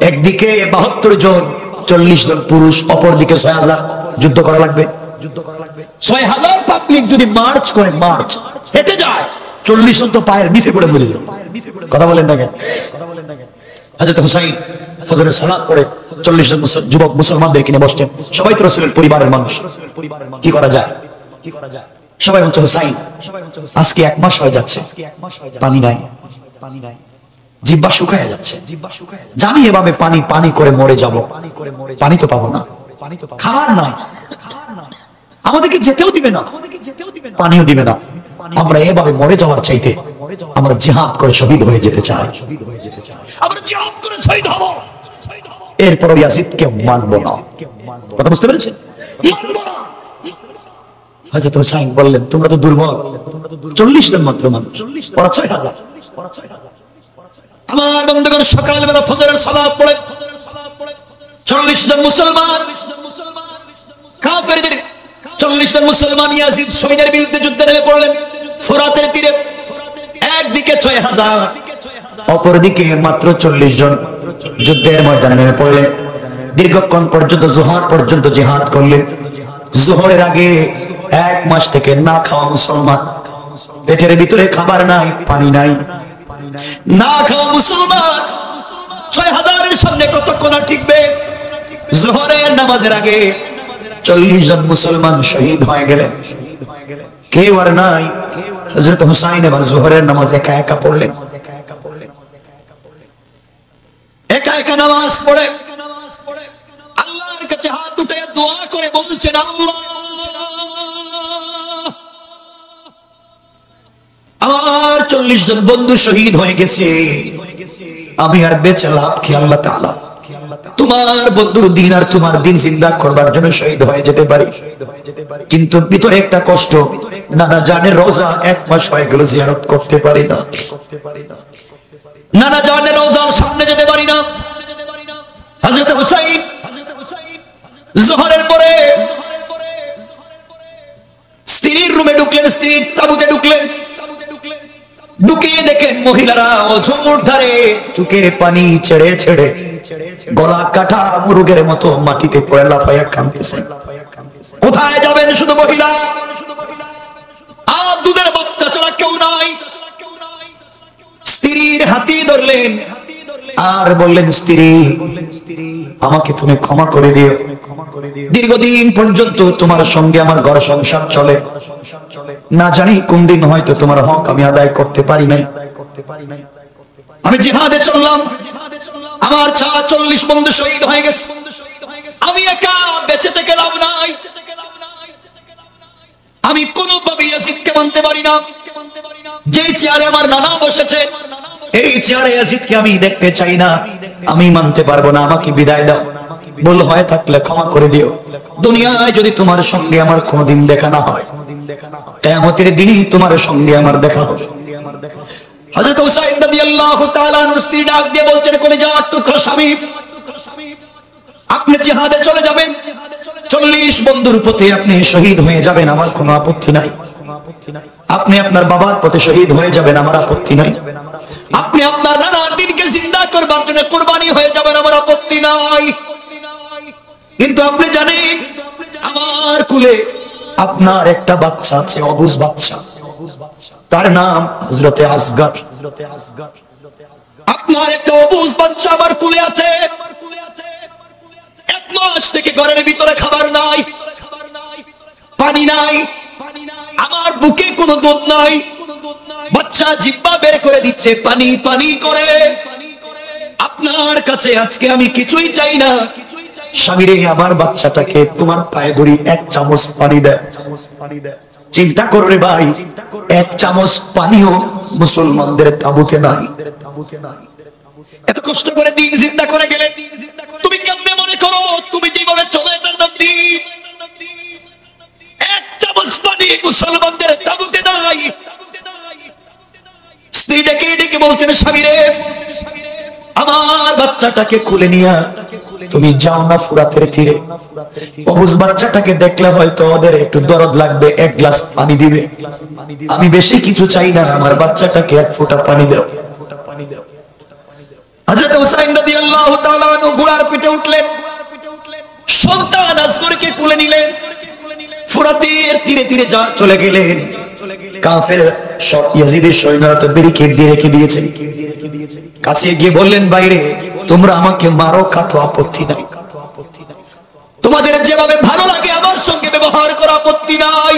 একদিকে 72 জন, 40 জন পুরুষ, অপরদিকে 6000, যুদ্ধ করা লাগবে। 6000 পাবলিক যদি মার্চ করে, মার্চ হেঁটে যায়, 40 জন তো পায়ের নিচে পড়ে মরে যাবে। কথা বলেন না কেন? হযরত হুসাইন ফজরের সালাত পড়ে 40 জন যুবক মুসলমানদের কিনে বসছেন, সবাই তো রাসূলের পরিবারের মানুষ। কি করা যায়? সবাই বলছে, হুসাইন আজকে 1 মাস হয়ে যাচ্ছে পানি নাই, জিহ্বা শুকায় যাচ্ছে, জানি এভাবে পানি পানি করে মরে যাব, পানি তো পাবো না, খাবার নাই, আমাদেরকে যেতেও দিবে না, পানিও দিবে না, আমরা এভাবে মরে যাওয়ার চাইতে আমরা জিহাদ করে শহীদ হয়ে যেতে চাই, আমরা জিহাদ করে শহীদ হব, এরপর ইয়াজিদকে মানবো না। কথা বুঝতে পেরেছেন? হযরত হুসাইন বললেন, তোমরা তো দুর্বল, 40 জন মাত্র মানুষ, ওরা 6000। আমার বন্ধুগণ, সকালবেলা ফজরের সালাত পড়ে 40 জন মুসলমান, কাফেরদের 40 জন মুসলমান ইয়াজিদ সৈন্যের বিরুদ্ধে যুদ্ধে নেমে পড়লেন। ফোরাতের তীরে একদিকে 6000, অপরদিকে মাত্র 40 জন যুদ্ধের ময়দানে নেমে পড়লেন। দীর্ঘক্ষণ পর্যন্ত, জোহর পর্যন্ত জিহাদ করলেন। জোহরের আগে 1 মাস থেকে না খাওয়া মুসলমান, পেটের ভিতরে খাবার নাই, পানি নাই, না খাওয়া মুসলমান 6000-এর সামনে কতক্ষণ টিকবে? জোহরের নামাজের আগে 40 জন মুসলমান শহীদ হয়ে গেলেন। কেউ আর নাই। হযরত হুসাইন এবার জোহরের নামাজ একা একা পড়লেন। একা একা নামাজ পড়ে আল্লাহর কাছে হাত উঠিয়ে দোয়া করে বলছেন, আল্লাহ আমার 40 জন বন্ধু শহীদ হয়ে গেছে, আমি আর বেঁচে লাভ কি? আল্লাহ তাআলা তোমার বন্ধুর দিন আর তোমার দিন জিন্দা করবার জন্য শহীদ হয়ে যেতে পারি, কিন্তু ভিতরে একটা কষ্ট, নানা জানের রওজা 1 মাস হয়ে গেল জিয়ারত করতে পারি না, নানা জানের রওজার সামনে যেতে পারি না। হযরত হুসাইন যোহরের পরে স্ত্রীর রুমে ঢুকলেন, স্ত্রীর তাঁবুতে ঢুকলেন। ঢুকিয়ে দেখেন মহিলারা অঝোর ধারে চোখের পানি ছেড়ে ছেড়ে গলা কাটা মুরগের মতো মাটিতে পড়ে লাফাইয়া কাঁদতেছেন। কোথায় যাবেন? শুধু মহিলা, আর দুধের বাচ্চা ছাড়া কেউ নাই। স্ত্রীর হাতি ধরলেন আর বললেন, স্ত্রী আমাকে তুমি ক্ষমা করে দিও, দীর্ঘদিন পর্যন্ত তোমার সঙ্গে আমার ঘর সংসার চলে, না জানি কোন দিন হয়তো তোমার হক আমি আদায় করতে পারি নাই। আমি জিহাদে চললাম, আমার 40 বন্ধু শহীদ হয়ে গেছে, আমি একা বেঁচে থেকে লাভ নাই, আমি কোনোভাবে ইয়াজিদকে মানতে পারি না। যে চেয়ারে আমার নানা বসেছে এই চেয়ারে ইয়াজিদকে আমি দেখতে চাই না, আমি মানতে পারবো না, আমাকে বিদায় দাও, ভুল হয়ে থাকলে ক্ষমা করে দিও। দুনিয়ায় যদি তোমার সঙ্গে আমার কোনোদিন দেখা না হয়, কিয়ামতের দিনই তোমার সঙ্গে আমার দেখা হবে। হযরত হুসাইন রাদিয়াল্লাহু তাআলা আনহু স্ত্রী ডাক দিয়ে বলছেন, কলিজার টুকরা স্বামী, আপনি জিহাদে চলে যাবেন, 40 বন্ধুর পথে আপনি শহীদ হয়ে যাবেন, আমার কোনো আপত্তি নাই। আপনি আপনার বাবার পথে শহীদ হয়ে যাবেন, আমার আপত্তি নাই। আপনি আপনার নানার দিনকে জিন্দা করবার জন্য কুরবানি হয়ে যাবেন, আমার আপত্তি নাই। কিন্তু আপনি জানেন আমার কুলে আপনার একটা বাচ্চা আছে, অবুঝ বাচ্চা, তার নাম হযরতে আসগর। আপনার একটা অবুঝ বাচ্চা আমার কুলে আছে, 1 মাস থেকে ঘরের ভিতরে খাবার নাই, পানি নাই, আমার বুকে কোনো দুধ নাই, বাচ্চা জিহ্বা বের করে দিচ্ছে পানি পানি করে। আপনার কাছে আজকে আমি কিছুই চাই না, স্বামীরে আমার বাচ্চাটাকে তোমার পায়ে ধরি 1 চামচ পানি দেয়। চিন্তা করো রে ভাই, 1 চামচ পানিও মুসলমানদের তাঁবুতে নাই। এত কষ্ট করে দিন জিন্দা করে গেলেন, তুমি কেমনে মনে করো তুমি যেভাবে চলে এটার নাম দিন? 1 চামচ পানি মুসলমানদের তাঁবুতে নাই। স্ত্রী ডেকে ডেকে বলছেন, স্বামীরে আমার বাচ্চাটাকে খুলে নিয়া তুমি যাও না ফুরাতের তীরে, অবুঝ বাচ্চাটাকে দেখলে হয়তো ওদের একটু দরদ লাগবে, 1 গ্লাস পানি দিবে, আমি বেশি কিছু চাই না, আমার বাচ্চাটাকে 1 ফোঁটা পানি দাও। হযরত হুসাইন রাদিয়াল্লাহু তাআলা আনহু ঘোড়ার পিঠে উঠলেন, সন্তান আসগরকে কোলে নিলেন, ফুরাতের তীরে তীরে চলে গেলেন। কাফের সব ইয়াজিদের সৈন্যরা তো ব্যারিকেড দিয়ে রেখে দিয়েছে, কাছে গিয়ে বললেন, বাইরে তোমরা আমাকে মারো কাটো আপত্তি নাই, তোমাদের যেভাবে ভালো লাগে আমার সঙ্গে ব্যবহার করা আপত্তি নাই।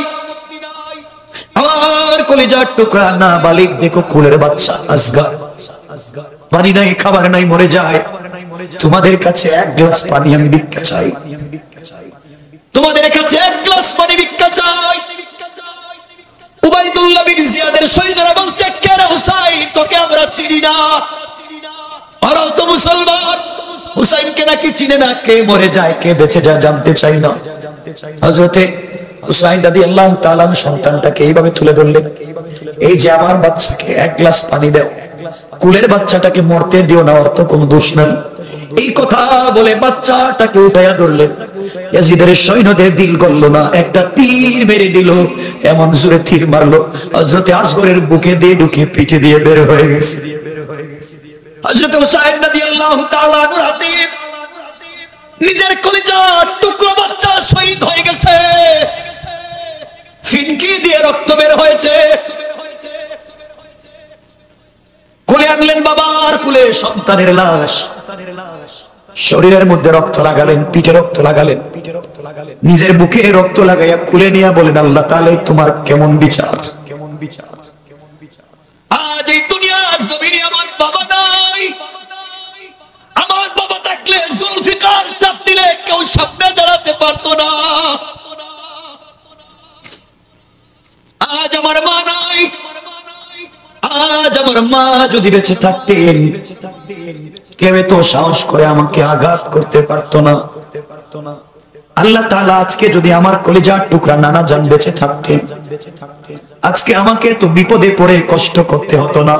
আমার কলিজার টুকরা না বালিক দেখো কুলের বাচ্চা আসগর, পানি নাই খাবার নাই মরে যায়, তোমাদের কাছে 1 গ্লাস পানি আমি ভিক্ষা চাই, তোমাদের কাছে 1 গ্লাস পানি ভিক্ষা চাই। উবাইদুল্লাহ বিন জিয়াদের সৈন্যরা বলছে, কে রে হুসাইন, তোকে আমরা চিনি না, ওরাও তো মুসলমান, হুসাইনকে নাকি চিনে না, কে মরে যায় কে বেঁচে যায় জানতে চাই না। হযরতে হুসাইন রাদিয়াল্লাহু তাআলা সন্তানটাকে এইভাবে তুলে ধরলেন, এই যে আমার বাচ্চাকে 1 গ্লাস পানি দাও, কুলের বাচ্চাটাকে মরতে দিও না, ওর তো কোনো দোষ নাই। এই কথা বলে বাচ্চাটাকে উঠাইয়া ধরলেন। ইয়াজিদের সৈন্যদের দিল গলল না, একটা তীর মেরে দিল, এমন জোরে তীর মারলো হযরতে আসগরের বুকে দিয়ে ঢুকে পিঠে দিয়ে বের হয়ে গেছে। হযরত হুসাইন রাদিয়াল্লাহু তাআলা আনহুর হাতে নিজের কলিজার টুকরো বাচ্চা শহীদ হয়ে গেছে, ফিনকি দিয়ে রক্ত বের হয়েছে। কোলে আনলেন বাবার কুলে সন্তানের লাশ, শরীরের মধ্যে রক্ত লাগালেন, পিঠে রক্ত লাগালেন, নিজের বুকে রক্ত লাগাইয়া খুলে নিয়ে বলেন, আল্লাহ তাআলা তোমার কেমন বিচার। আজ এই দুনিয়ার জমিনে আমার বাবা নাই, আমার বাবা থাকলে জুলফিকার ডাক দিলে কেউ সামনে দাঁড়াতে পারতো না। আজ আমার মা নাই, আজ আমার মা যদি বেঁচে থাকতেন কেউ তো সাহস করে আমাকে আঘাত করতে পারতো না। আল্লাহ তাআলা আজকে যদি আমার কলিজার টুকরা নানা জান বেঁচে থাকতেন, আজকে আমাকে তো বিপদে পড়ে কষ্ট করতে হতো না।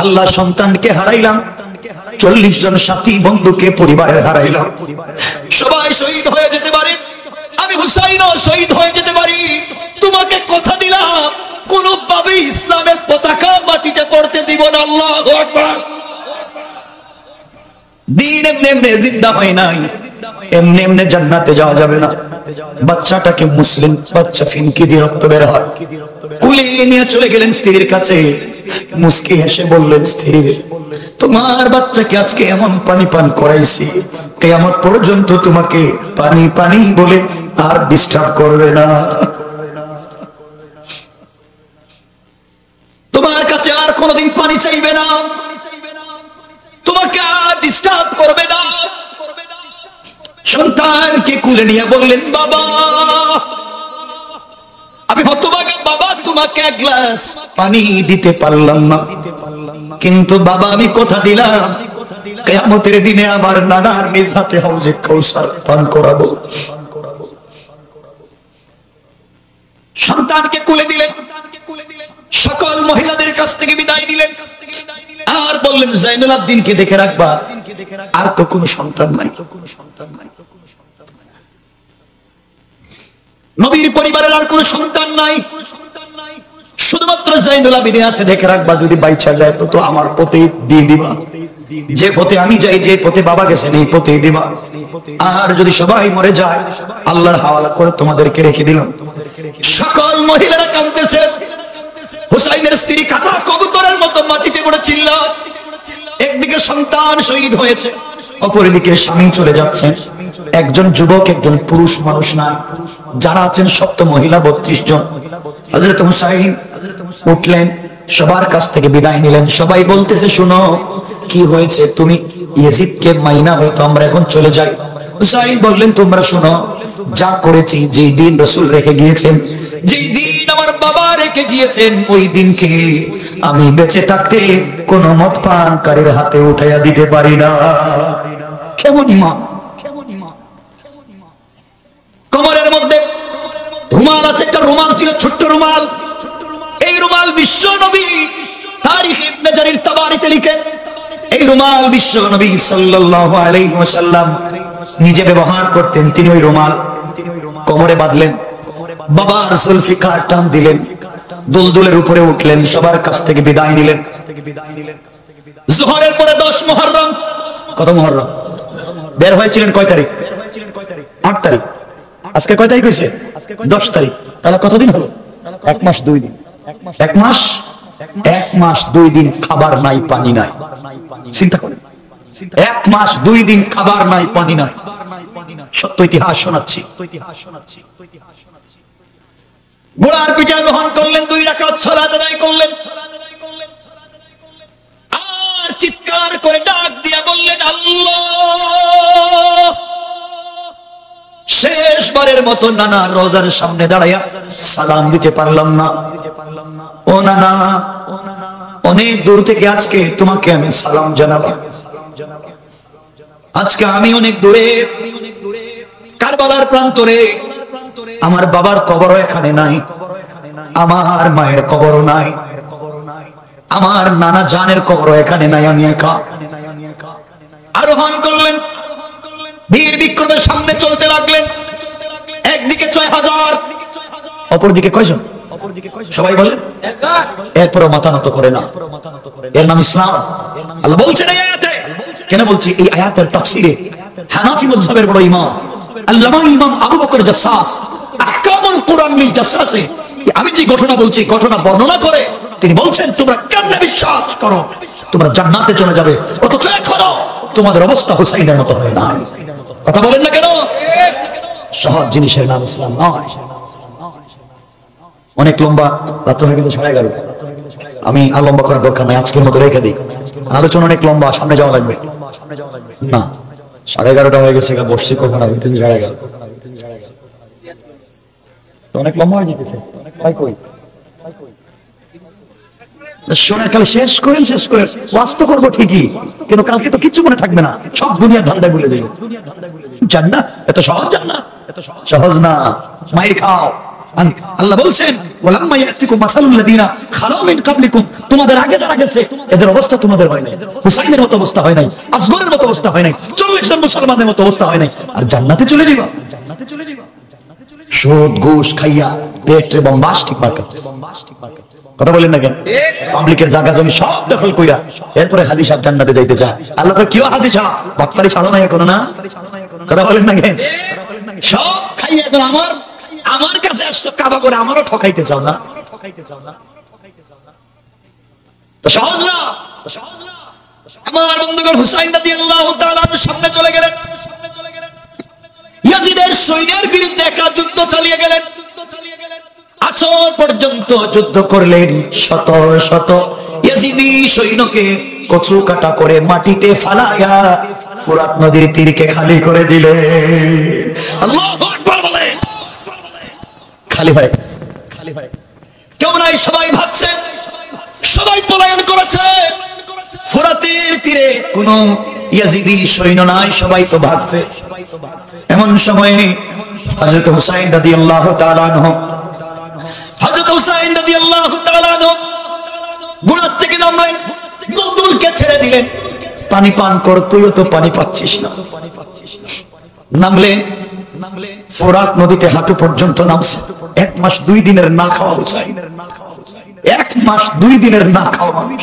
আল্লাহ সন্তানকে হারাইলাম, 40 জন সাথী বন্ধুকে পরিবারের হারাইলাম। সবাই শহীদ হয়ে যেতে পারে, আমি হুসাইনও শহীদ হয়ে যেতে পারি। তোমাকে কথা দিলাম কোনোভাবে ইসলামের পতাকা মাটিতে পড়তে দিব না। আল্লাহু আকবার। দিন এমনি এমনি জিন্দা হয় নাই, এমনি এমনি জান্নাতে যাওয়া যাবে না। বাচ্চাটাকে মুসলিম বাচ্চা ফিনকি দিয়ে রক্ত বের হয়, কুলে নিয়ে চলে গেলেন স্ত্রীর কাছে, মুস্কি হেসে বললেন, স্ত্রী তোমার বাচ্চাকে আজকে এমন পানি পান করাইছি, কিয়ামত পর্যন্ত তোমাকে পানি পানি বলে আর ডিস্টার্ব করবে না। তোমার কাছে আর কোনোদিন পানি চাইবে না, তোমাকে আর ডিস্টার্ব করবে না। সন্তানকে কুলে নিয়ে বললেন, বাবা আমি হতভাগা বাবা, তোমাকে এক গ্লাস পানি দিতে পারলাম না, কিন্তু বাবা আমি কথা দিলাম কিয়ামতের দিনে আমার নানার নিজ হাতে হাউজে কাউসার পান করাবো। সন্তানকে কুলে দিলেন, সকল মহিলাদের কাছ থেকে বিদায় দিলেন, আর বললেন জাইনুল আবদিনকে দেখে রাখবা, আর তো কোনো সন্তান নাই। নবীর পরিবারের আর কোনো সন্তান নাই, শুধুমাত্র জাইনুল আবিদিন আছে, দেখে রাখবা, যদি বাইচা যায় তো আমার পথে দিয়ে দিবা, যে পথে আমি যাই, যে পথে বাবা গেছেন এই পথে দিবা, আর যদি সবাই মরে যায় আল্লাহর হাওয়ালা করে তোমাদেরকে রেখে দিলাম। সকল মহিলারা কাঁদতেছে, হুসাইনের স্ত্রী কাটা কবুতরের মতো মাটিতে পড়ে চিল্লা। একদিকে সন্তান শহীদ হয়েছে, অপরদিকে স্বামী চলে যাচ্ছেন। একজন যুবক, একজন পুরুষ মানুষ না, যারা আছেন সপ্ত মহিলা 32 জন। হযরত হুসাইন উঠলেন, সবার কাছ থেকে বিদায় নিলেন। সবাই বলতেছে, শুনো কি হয়েছে, তুমি ইয়াজিদকে মাইনা হয়তো আমরা এখন চলে যাই। হুসাইন বললেন, তোমরা শুনো, যা করেছি, যেই দিন রাসূল রেখে গিয়েছেন, যেই দিন আমার বাবা রেখে গিয়েছেন, ওই দিনকে আমি বেঁচে থাকতে কোন মদ পানকারীর হাতে উঠাইয়া দিতে পারি না। কেমন ইমান! কোমরের মধ্যে রুমাল আছে, একটা রুমাল ছিল, ছোট্ট রুমাল। এই রুমাল বিশ্ব নবী তারিখ ইবনে জারির তাবারিতে লিখেন, এই রুমাল বিশ্ব নবী সাল্লাল্লাহু আলাইহি ওয়াসাল্লাম নিজে ব্যবহার করতেন। তিনি ওই রুমাল কোমরে বাঁধলেন, বাবার জুলফিকার টান দিলেন, দুলদুলের উপরে উঠলেন, সবার কাছ থেকে বিদায় নিলেন। যোহরের পরে 10 মুহররম, কত মুহররম? বের হয়েছিলেন কয় তারিখ? 8 তারিখ। আজকে কয় তারিখ হয়েছে? 10 তারিখ। তাহলে কতদিন হলো? 1 মাস 2 দিন। 1 মাস 2 দিন খাবার নাই, পানি নাই। চিন্তা করেন, 1 মাস 2 দিন খাবার নাই, পানি নাই। সত্য ইতিহাস শোনাচ্ছি। ঘোড়ার পিঠে আরোহণ করলেন, 2 রাকাত সালাত আদায় করলেন, আর চিৎকার করে ডাক দিয়া বললেন, আল্লাহ। শেষবারের মতো নানা রোজার সামনে দাঁড়াইয়া সালাম দিতে পারলাম না। ও নানা, অনেক দূর থেকে আজকে তোমাকে আমি সালাম জানালাম। আজকে আমি অনেক দূরে, কারবালার প্রান্তরে। আমার বাবার কবরও এখানে নাই, আমার মায়ের কবরও নাই, আমার নানা জানের কবরও এখানে নাই, আমি একা। আরোহণ করলেন, বীর বিক্রমের সামনে চলতে লাগলেন। একদিকে 6000, অপরদিকে কয়জন? সবাই বলেন। এরপরও মাথা নত করে না। এর নাম ইসলাম। আল্লাহ বলছেন এই আয়াতে। কেন বলছি? এই আয়াতের তাফসিরে হানাফি মাযহাবের বড় ইমাম আল্লামা ইমাম আবু বকর জাসসাস আহকামুল কুরআনিল জাসসাসে আমি যে ঘটনা বলছি, ঘটনা বর্ণনা করে তিনি বলছেন, তোমরা কেমনে বিশ্বাস করো তোমরা জান্নাতে চলে যাবে, অথচ এখনো তোমাদের অবস্থা হুসাইনের মতো হয় না। কথা বলেন না কেন? সহজ জিনিসের নাম ইসলাম নয়। অনেক লম্বা, রাত্র হয়ে গেছে 11:30। আমি আর লম্বা করার দরকার নাই, আজকের মতো রেখে দিই। আলোচনা অনেক লম্বা, সামনে যাওয়া লাগবে না। 11:30 হয়ে গেছে, বসছি কখন আমি? 11:30 অনেক লম্বা হয়ে যেতেছে। শোনা কালে শেষ করেন, শেষ করেন। ওয়াজ তো করবো ঠিকই, কিন্তু কালকে তো কিচ্ছু মনে থাকবে না, সব দুনিয়ার ধান্দায় ভুলে যাবে। জান্নাত এত সহজ, জান্নাত সহজ না, মাইর খাও। আল্লাহ বলছেন ওয়ালাম্মা ইয়াতিকুম মাসালুল লাযিনা খালাউ মিন কাবলিকুম, তোমাদের আগে যারা গেছে এদের অবস্থা তোমাদের হয় নাই। হুসাইনের মতো অবস্থা হয় নাই, আসগরের মতো অবস্থা হয় নাই, 40 জন মুসলমানের মতো অবস্থা হয় নাই। আর জান্নাতে চলে যাবা, সুদ ঘুষ খাইয়া পেট এবং বাস্টিক মার্কা। কথা বলেন না কেন? পাবলিকের জায়গা জমি সব দখল কইরা এরপরে হাজী সাহেব জান্নাতে যাইতে চায়। আল্লাহ তো কিও হাজী সাহেব বাটপারি ছাড়ো না এখনো, না? কথা বলেন না কেন? সব খাইয়া এখন আমার কাছে আসছো কাবা করে, আমারও ঠকাইতে চাও না? তো সহজ না। আমার বন্ধুগণ, হুসাইন রাদিয়াল্লাহু তাআলা সামনে চলে গেলেন, ইয়াজিদের সৈন্যের বিরুদ্ধে একটা যুদ্ধ চালিয়ে গেলেন। আসর পর্যন্ত যুদ্ধ করলেন, শত শত ইয়াজিদি সৈন্যকে কচু কাটা করে মাটিতে ফালায়া ফুরাত নদীর তীরকে খালি করে দিলেন। আল্লাহু আকবার বলেন। খালি ভাই, কেউ নাই, সবাই ভাগছে, সবাই পলায়ন করেছে। ফুরাতের তীরে কোন ইয়াজিদি সৈন্য নাই, সবাই তো ভাগছে। এমন সময়ে হযরত হুসাইন রাদিয়াল্লাহু তাআলা আনহু ঘোড়া থেকে নামলেন, গোলদুলকে ছেড়ে দিলেন, পানি পান কর, তুইও তো পানি পাচ্ছিস না। নামলেন, ফোরাত নদীতে হাঁটু পর্যন্ত নামছে। 1 মাস 2 দিনের না খাওয়া হুসাইন, 1 মাস 2 দিনের না খাওয়া মানুষ।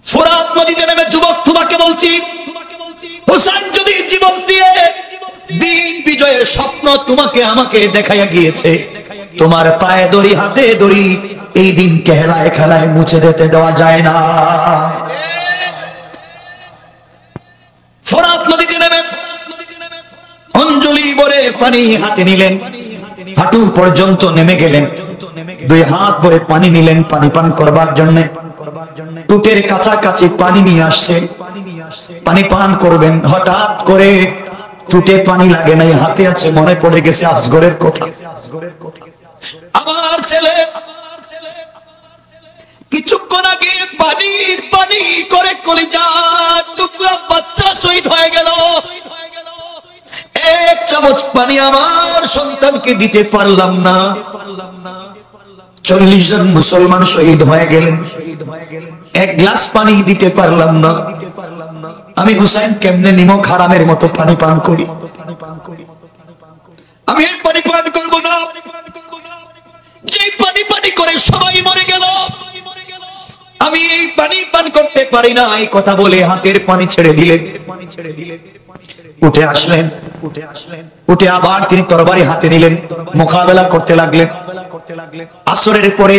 ফোরাত নদীতে নেমে, যুবক তোমাকে বলছি, হুসাইন যদি জীবন দিয়ে দিন বিজয়ের স্বপ্ন তোমাকে আমাকে দেখাইয়া গিয়েছে, তোমার পায়ে দড়ি, হাতে দড়ি, এই দিনকে হেলায় খেলায় মুছে দিতে দেওয়া যায় না। ফোরাত নদীতে নেমে অঞ্জলি ভরে পানি হাতে নিলেন, হাঁটু পর্যন্ত নেমে গেলেন, 2 হাত ভরে পানি নিলেন পানি পান করবার জন্য। টুটের কাছাকাছি পানি নিয়ে আসছে, পানি পান করবেন। হঠাৎ করে টুটে পানি লাগে নাই, হাতে আছে, মনে পড়ে গেছে আসগরের কথা। আমার ছেলে কিছুক্ষণ আগে পানি পানি করে কলিজার টুকরা বাচ্চা শহীদ হয়ে গেল। 1 চামচ পানি আমার সন্তানকে দিতে পারলাম না। 40 জন মুসলমান শহীদ হয়ে গেলেন, 1 গ্লাস পানি দিতে পারলাম না। আমি হুসাইন কেমনে নিমক হারামের মতো পানি পান করি? আমি এই পানি পান করবো না, যে পানি পানি করে সবাই মরে গেল, আমি এই পানি পান করতে পারি না। এই কথা বলে হাতের পানি ছেড়ে দিলেন। উঠে আসলেন, উঠে আবার তিনি তরবারি হাতে নিলেন, মোকাবেলা করতে লাগলেন। আসরের পরে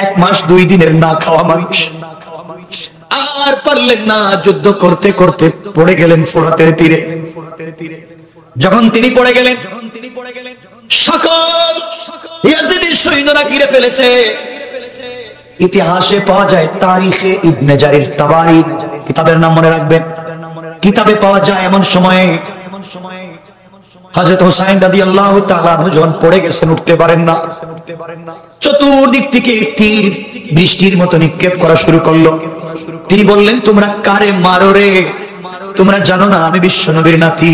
1 মাস 2 দিনের না খাওয়া মানুষ আর পারলেন না, যুদ্ধ করতে করতে পড়ে গেলেন ফোরাতের তীরে। যখন তিনি পড়ে গেলেন, সকল ইয়াজিদি সৈন্যরা ঘিরে ফেলেছে। ইতিহাসে পাওয়া যায়, তারিখে ইবনে জারির তাবারি কিতাবের নাম মনে রাখবেন, কিতাবে পাওয়া যায় এমন সময়ে হযরত হুসাইন রাদিয়াল্লাহু তাআলা আনহু যখন পড়ে গেছেন, উঠতে পারেন না। চতুর্দিক থেকে তীর বৃষ্টির মতো নিক্ষেপ করা শুরু করলো। তিনি বললেন, তোমরা কারে মারো রে? তোমরা জানো না আমি বিশ্ব নবীর নাতি?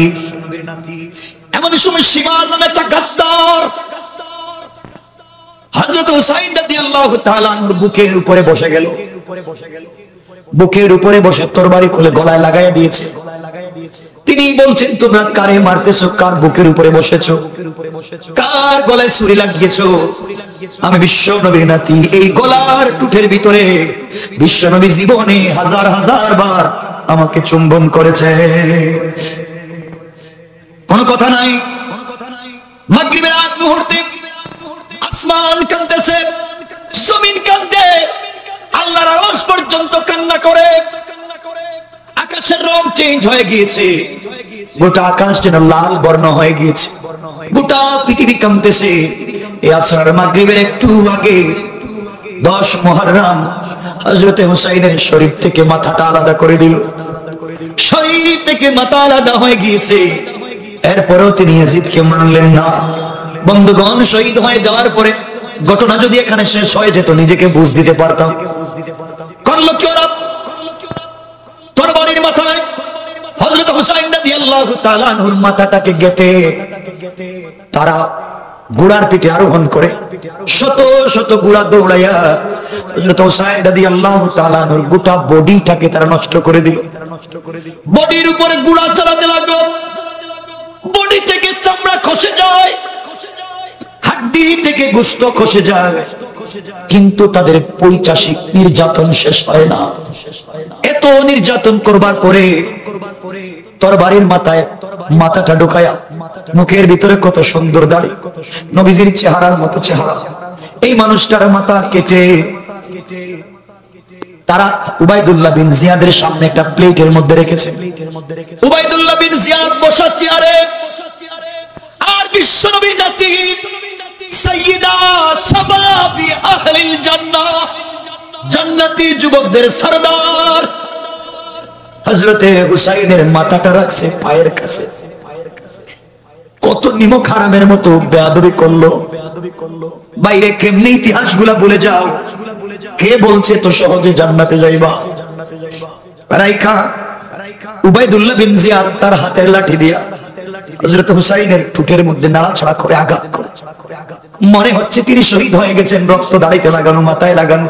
এমন সময় শিমার নামে একটা গাদ্দার হযরত হুসাইন রাদিয়াল্লাহু তাআলা আনহুর বুকের উপরে বসে গেল। বুকের উপরে বসে তরবারি খুলে গলায় লাগাইয়া দিয়েছে। তিনি বলছেন, তোমরা কারে মারতেছো? কার বুকের উপরে বসেছো? কার গলায় ছুরি লাগিয়েছো? আমি বিশ্ব নবীর নাতি। এই গলার টুটের ভিতরে বিশ্ব নবী জীবনে হাজার হাজার বার আমাকে চুম্বন করেছে। কোন কথা নাই। মাগরিবের আগ মুহূর্তে আসমান কাঁদতেছে, জমিন কাঁদে, আল্লাহর আরশ পর্যন্ত কান্না করে। আকাশের রং চেঞ্জ হয়ে গিয়েছে, গোটা আকাশ যেন লাল বর্ণ হয়ে গিয়েছে, গোটা পৃথিবী কাঁপতেছে। এই আসর মাগরিবের একটু আগে 10 মুহররম হযরত হুসাইনের শরীর থেকে মাথাটা আলাদা করে দিল। শরীর থেকে মাথা আলাদা হয়ে গিয়েছে, এরপরেও তিনি ইয়াজিদকে মানলেন না। বন্ধুগণ, শহীদ হয়ে যাওয়ার পরে ঘটনা যদি এখানে শেষ হয়ে যেত, নিজেকে বুঝ দিতে পারতাম। করলো কি ওরা? তরবারির মাথায় হযরত হুসাইন রাদিয়াল্লাহু তাআলা আনহুর মাথাটাকে গেঁথে তারা ঘোড়ার পিঠে আরোহণ করে শত শত ঘোড়া দৌড়াইয়া হযরত হুসাইন রাদিয়াল্লাহু তাআলা আনহুর গোটা বডিটাকে তারা নষ্ট করে দিল। বডির উপরে ঘোড়া চালাতে লাগলো, বডি থেকে চামড়া খসে যায়, হাড্ডি থেকে গোশত খসে যায়, কিন্তু তাদের পৈশাচিক নির্যাতন শেষ হয় না। এত নির্যাতন করবার পরে তরবারির মাথায় মাথাটা ঢুকায়া মুখের ভিতরে কত সুন্দর দাড়ি, নবীজির চেহারার মতো চেহারা, এই মানুষটার মাথা কেটে তারা উবাইদুল্লাহ বিন জিয়াদের সামনে একটা প্লেটের মধ্যে রেখেছে। উবাইদুল্লাহ বিন জিয়াদ বসা চেয়ারে, আর বিশ্বনবীর নাতি সাইয়্যিদা শাবাবি আহলিল জান্নাহ, জান্নাতি যুবকদের সরদার হযরতে হুসাইনের মাথাটা রাখছে পায়ের কাছে। কত নিমক হারামের মতো বেয়াদবি করলো। বাইরে কেমনে ইতিহাসগুলা ভুলে যাও, কে বলছে তো সহজে জান্নাতে যাইবা? রাইখা উবাইদুল্লাহ বিন জিয়াদ তার হাতের লাঠি দিয়া হযরত হুসাইনের ঠোঁটের মধ্যে নাড়াচাড়া করে আঘাত করে। মনে হচ্ছে তিনি শহীদ হয়ে গেছেন, রক্ত দাড়িতে লাগানো, মাথায় লাগানো,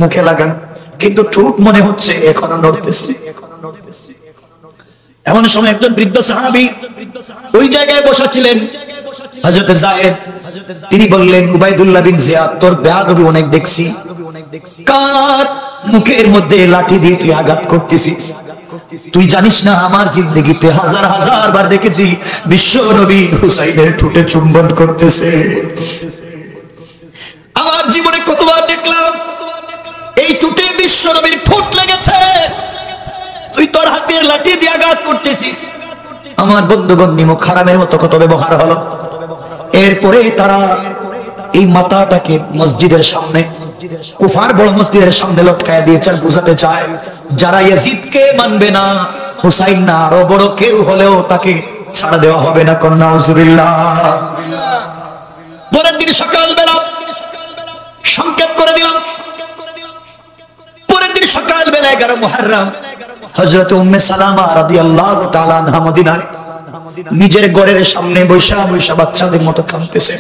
মুখে লাগানো, কিন্তু ঠোঁট মনে হচ্ছে এখনো নড়তেছে। এমন সময় একজন বৃদ্ধ সাহাবী ওই জায়গায় বসা ছিলেন, হযরত যায়েদ। তিনি বললেন, উবাইদুল্লাহ বিন জিয়াদ, তোর বেয়াদবি অনেক দেখছি, কার মুখের মধ্যে লাঠি দিয়ে তুই আঘাত করতেছিস? তুই জানিস না আমার জিন্দেগিতে হাজার হাজার বার দেখেছি বিশ্ব নবী হুসাইনের ঠোঁটে চুম্বন করতেছে। আমার জীবনে কতবার দেখলাম এই ঠোঁটে বিশ্ব নবীর ঠোঁট লেগেছে, তুই তোর হাতের লাঠি দিয়ে আঘাত করতেছিস। আমার বন্ধুগণ, নিমক হারামের মতো কত ব্যবহার হলো। এরপরে তারা এই মাথাটাকে মসজিদের সামনে, কুফার বড় মসজিদের সামনে লটকায়া দিয়েছে, আর বুঝাতে চায় যারা ইয়াজিদকে মানবে না, হুসাইন না আরো বড় কেউ হলেও তাকে ছাড়া দেওয়া হবে না। কন্যা নাউজুবিল্লাহ। পরের দিন সকালবেলা সংকেত করে দিলাম, পরের দিন সকালবেলা 11 মুহররম হযরত উম্মে সালামা রাদিয়াল্লাহু তাআলা আনহা মদিনায় নিজের ঘরের সামনে বৈশা বৈশা বাচ্চাদের মতো কাঁদতেছে।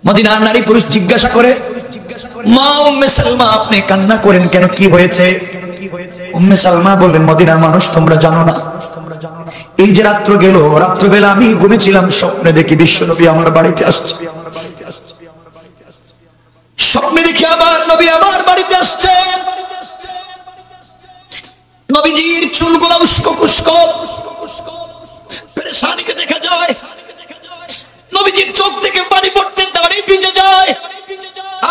মদিনার নারী পুরুষ জিজ্ঞাসা করে, মা উম্মে সালমা, আপনি কান্না করেন কেন, কি হয়েছে? উম্মে সালমা বললেন, মদিনার মানুষ তোমরা জানো না, এই যে রাত্র গেল, রাত্রবেলা আমি ঘুমেছিলাম, স্বপ্নে দেখি বিশ্বনবী আমার বাড়িতে আসছে। স্বপ্নে দেখি আমার নবী আমার বাড়িতে আসছে। নবীজির চুলগুলো উস্কো খুস্কো, পেরেশানিতে দেখা যায়। নবীজির চোখ থেকে পানি পড়তে, দাড়ি ভিজে যায়।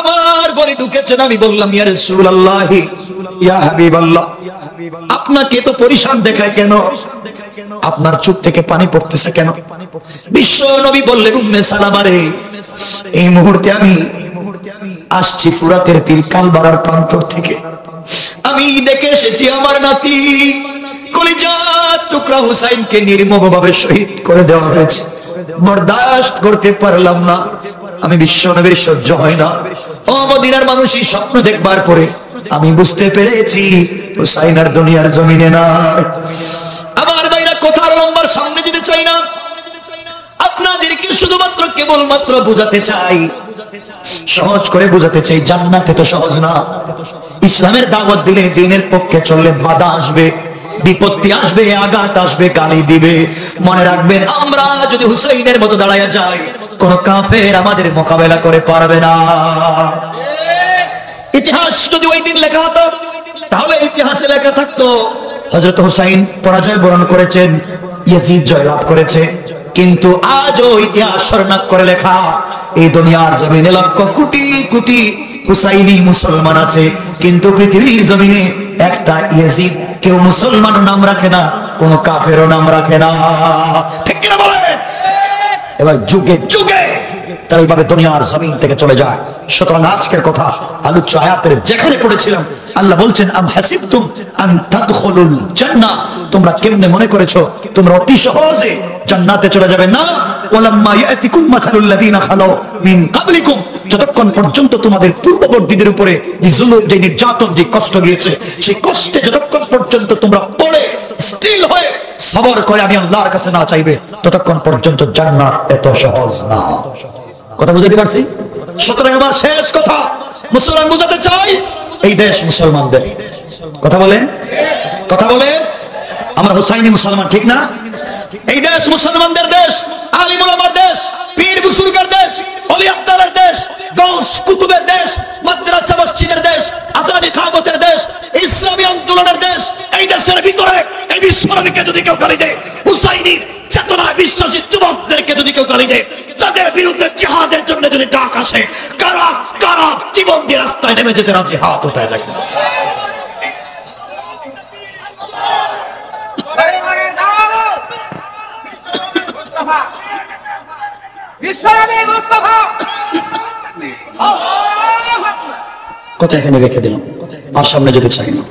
আমার ঘরে ঢুকেছেন, আমি বললাম, ইয়া রাসূলুল্লাহ, ইয়া হাবিবাল্লাহ, আপনাকে তো পরিশান দেখায় কেন, আপনার চোখ থেকে পানি পড়তেছে কেন? বিশ্ব নবী বললেন, উম্মে সালামা রে, এই মুহূর্তে আমি আসছি ফুরাতের তীর কালবারার প্রান্তর থেকে। আমি দেখে এসেছি আমার নাতি কলিজার টুকরা হুসাইনকে নির্মমভাবে শহীদ করে দেওয়া হয়েছে। বরদাস্ত করতে পারলাম না, আমি বিশ্ব নবীর সহ্য হয় না। ও মদিনার মানুষ, এই স্বপ্ন দেখবার পরে আমি বুঝতে পেরেছি হুসাইন আর দুনিয়ার জমিনে না। আমার ভাইরা, কথা লম্বার সামনে যেতে চাই না, আপনাদেরকে শুধুমাত্র কেবলমাত্র বুঝাতে চাই, সহজ করে বুঝাতে চাই। জান্নাতে তো সহজ না। ইসলামের দাওয়াত দিলে, দ্বীনের পক্ষে চললে বাধা আসবে, বিপত্তি আসবে, আঘাত আসবে, গালি দিবে। মনে রাখবেন, আমরা যদি হুসাইনের মতো দাঁড়ায়া যাই, কোন কাফের আমাদের মোকাবেলা করে পারবে না। ইতিহাস যদি ওই দিন লেখা হতো, তাহলে ইতিহাসে লেখা থাকতো হযরত হুসাইন পরাজয় বরণ করেছেন, ইয়াজিদ জয়লাভ করেছে। কিন্তু আজও ইতিহাস স্মরণাক করে লেখা, এই দুনিয়ার জমিনে লক্ষ কোটি কোটি হুসাইনি মুসলমান আছে, কিন্তু পৃথিবীর জমিনে একটা ইয়াজিদ কেউ মুসলমান নাম রাখে না। কোন কাফেরও নাম রাখে না। ঠিক কিনা বলেন? এবার যুগে যুগে তারা এইভাবে দুনিয়ার জমিন থেকে চলে যায়। সুতরাং আজকের কথা আলোচ্য আয়াতের যেখানে পড়েছিলাম, আল্লাহ বলছেন আম হাসিবতুম আন তাদখুলুল জান্নাহ, তোমরা কেমনে মনে করেছো তোমরা অতি সহজে জান্নাতে চলে যাবে? না, ওয়ালাম্মা ইয়াতিকুম মাসালুল লাযিনা খালাউ মিন ক্বাবলিকুম, যতক্ষণ পর্যন্ত তোমাদের পূর্ববর্তীদের উপরে যে জুলুম, যে নির্যাতন, যে কষ্ট গিয়েছে, সেই কষ্টে যতক্ষণ পর্যন্ত তোমরা পড়ে স্টিল হয়ে সবর করে আমি আল্লাহর কাছে না চাইবে, ততক্ষণ পর্যন্ত জান্নাত এত সহজ না। কথা বুঝতে পারছি? সুতরাং আমার শেষ কথা মুসলমান বুঝাতে চাই, এই দেশ মুসলমানদের। কথা বলেন, কথা বলেন। আমরা হুসাইনি মুসলমান, ঠিক না? এই দেশ মুসলমানদের দেশ, আলিম উলামার দেশ, পীর বুজুর্গের দেশ, ওলি আল্লাহর দেশ, গাউস কুতুবের দেশ, মাদ্রাসা মসজিদের দেশ, আজানি খামতের দেশ, ইসলামী আন্দোলনের দেশ। এই দেশের ভিতরে এই বিশ্বনবীকে যদি কেউ গালি দেয়, হুসাইনি চেতনায় বিশ্বাসী যুবকদেরকে যদি কেউ গালি দেয়, তাদের বিরুদ্ধে জিহাদের জন্য যদি ডাক আসে, কারা কারা জীবন দিয়ে রাস্তায় নেমে যেতে রাজি, হাত উঠায় দেখেন। কথা এখানে রেখে দিলাম, আর সামনে যেতে চাই না।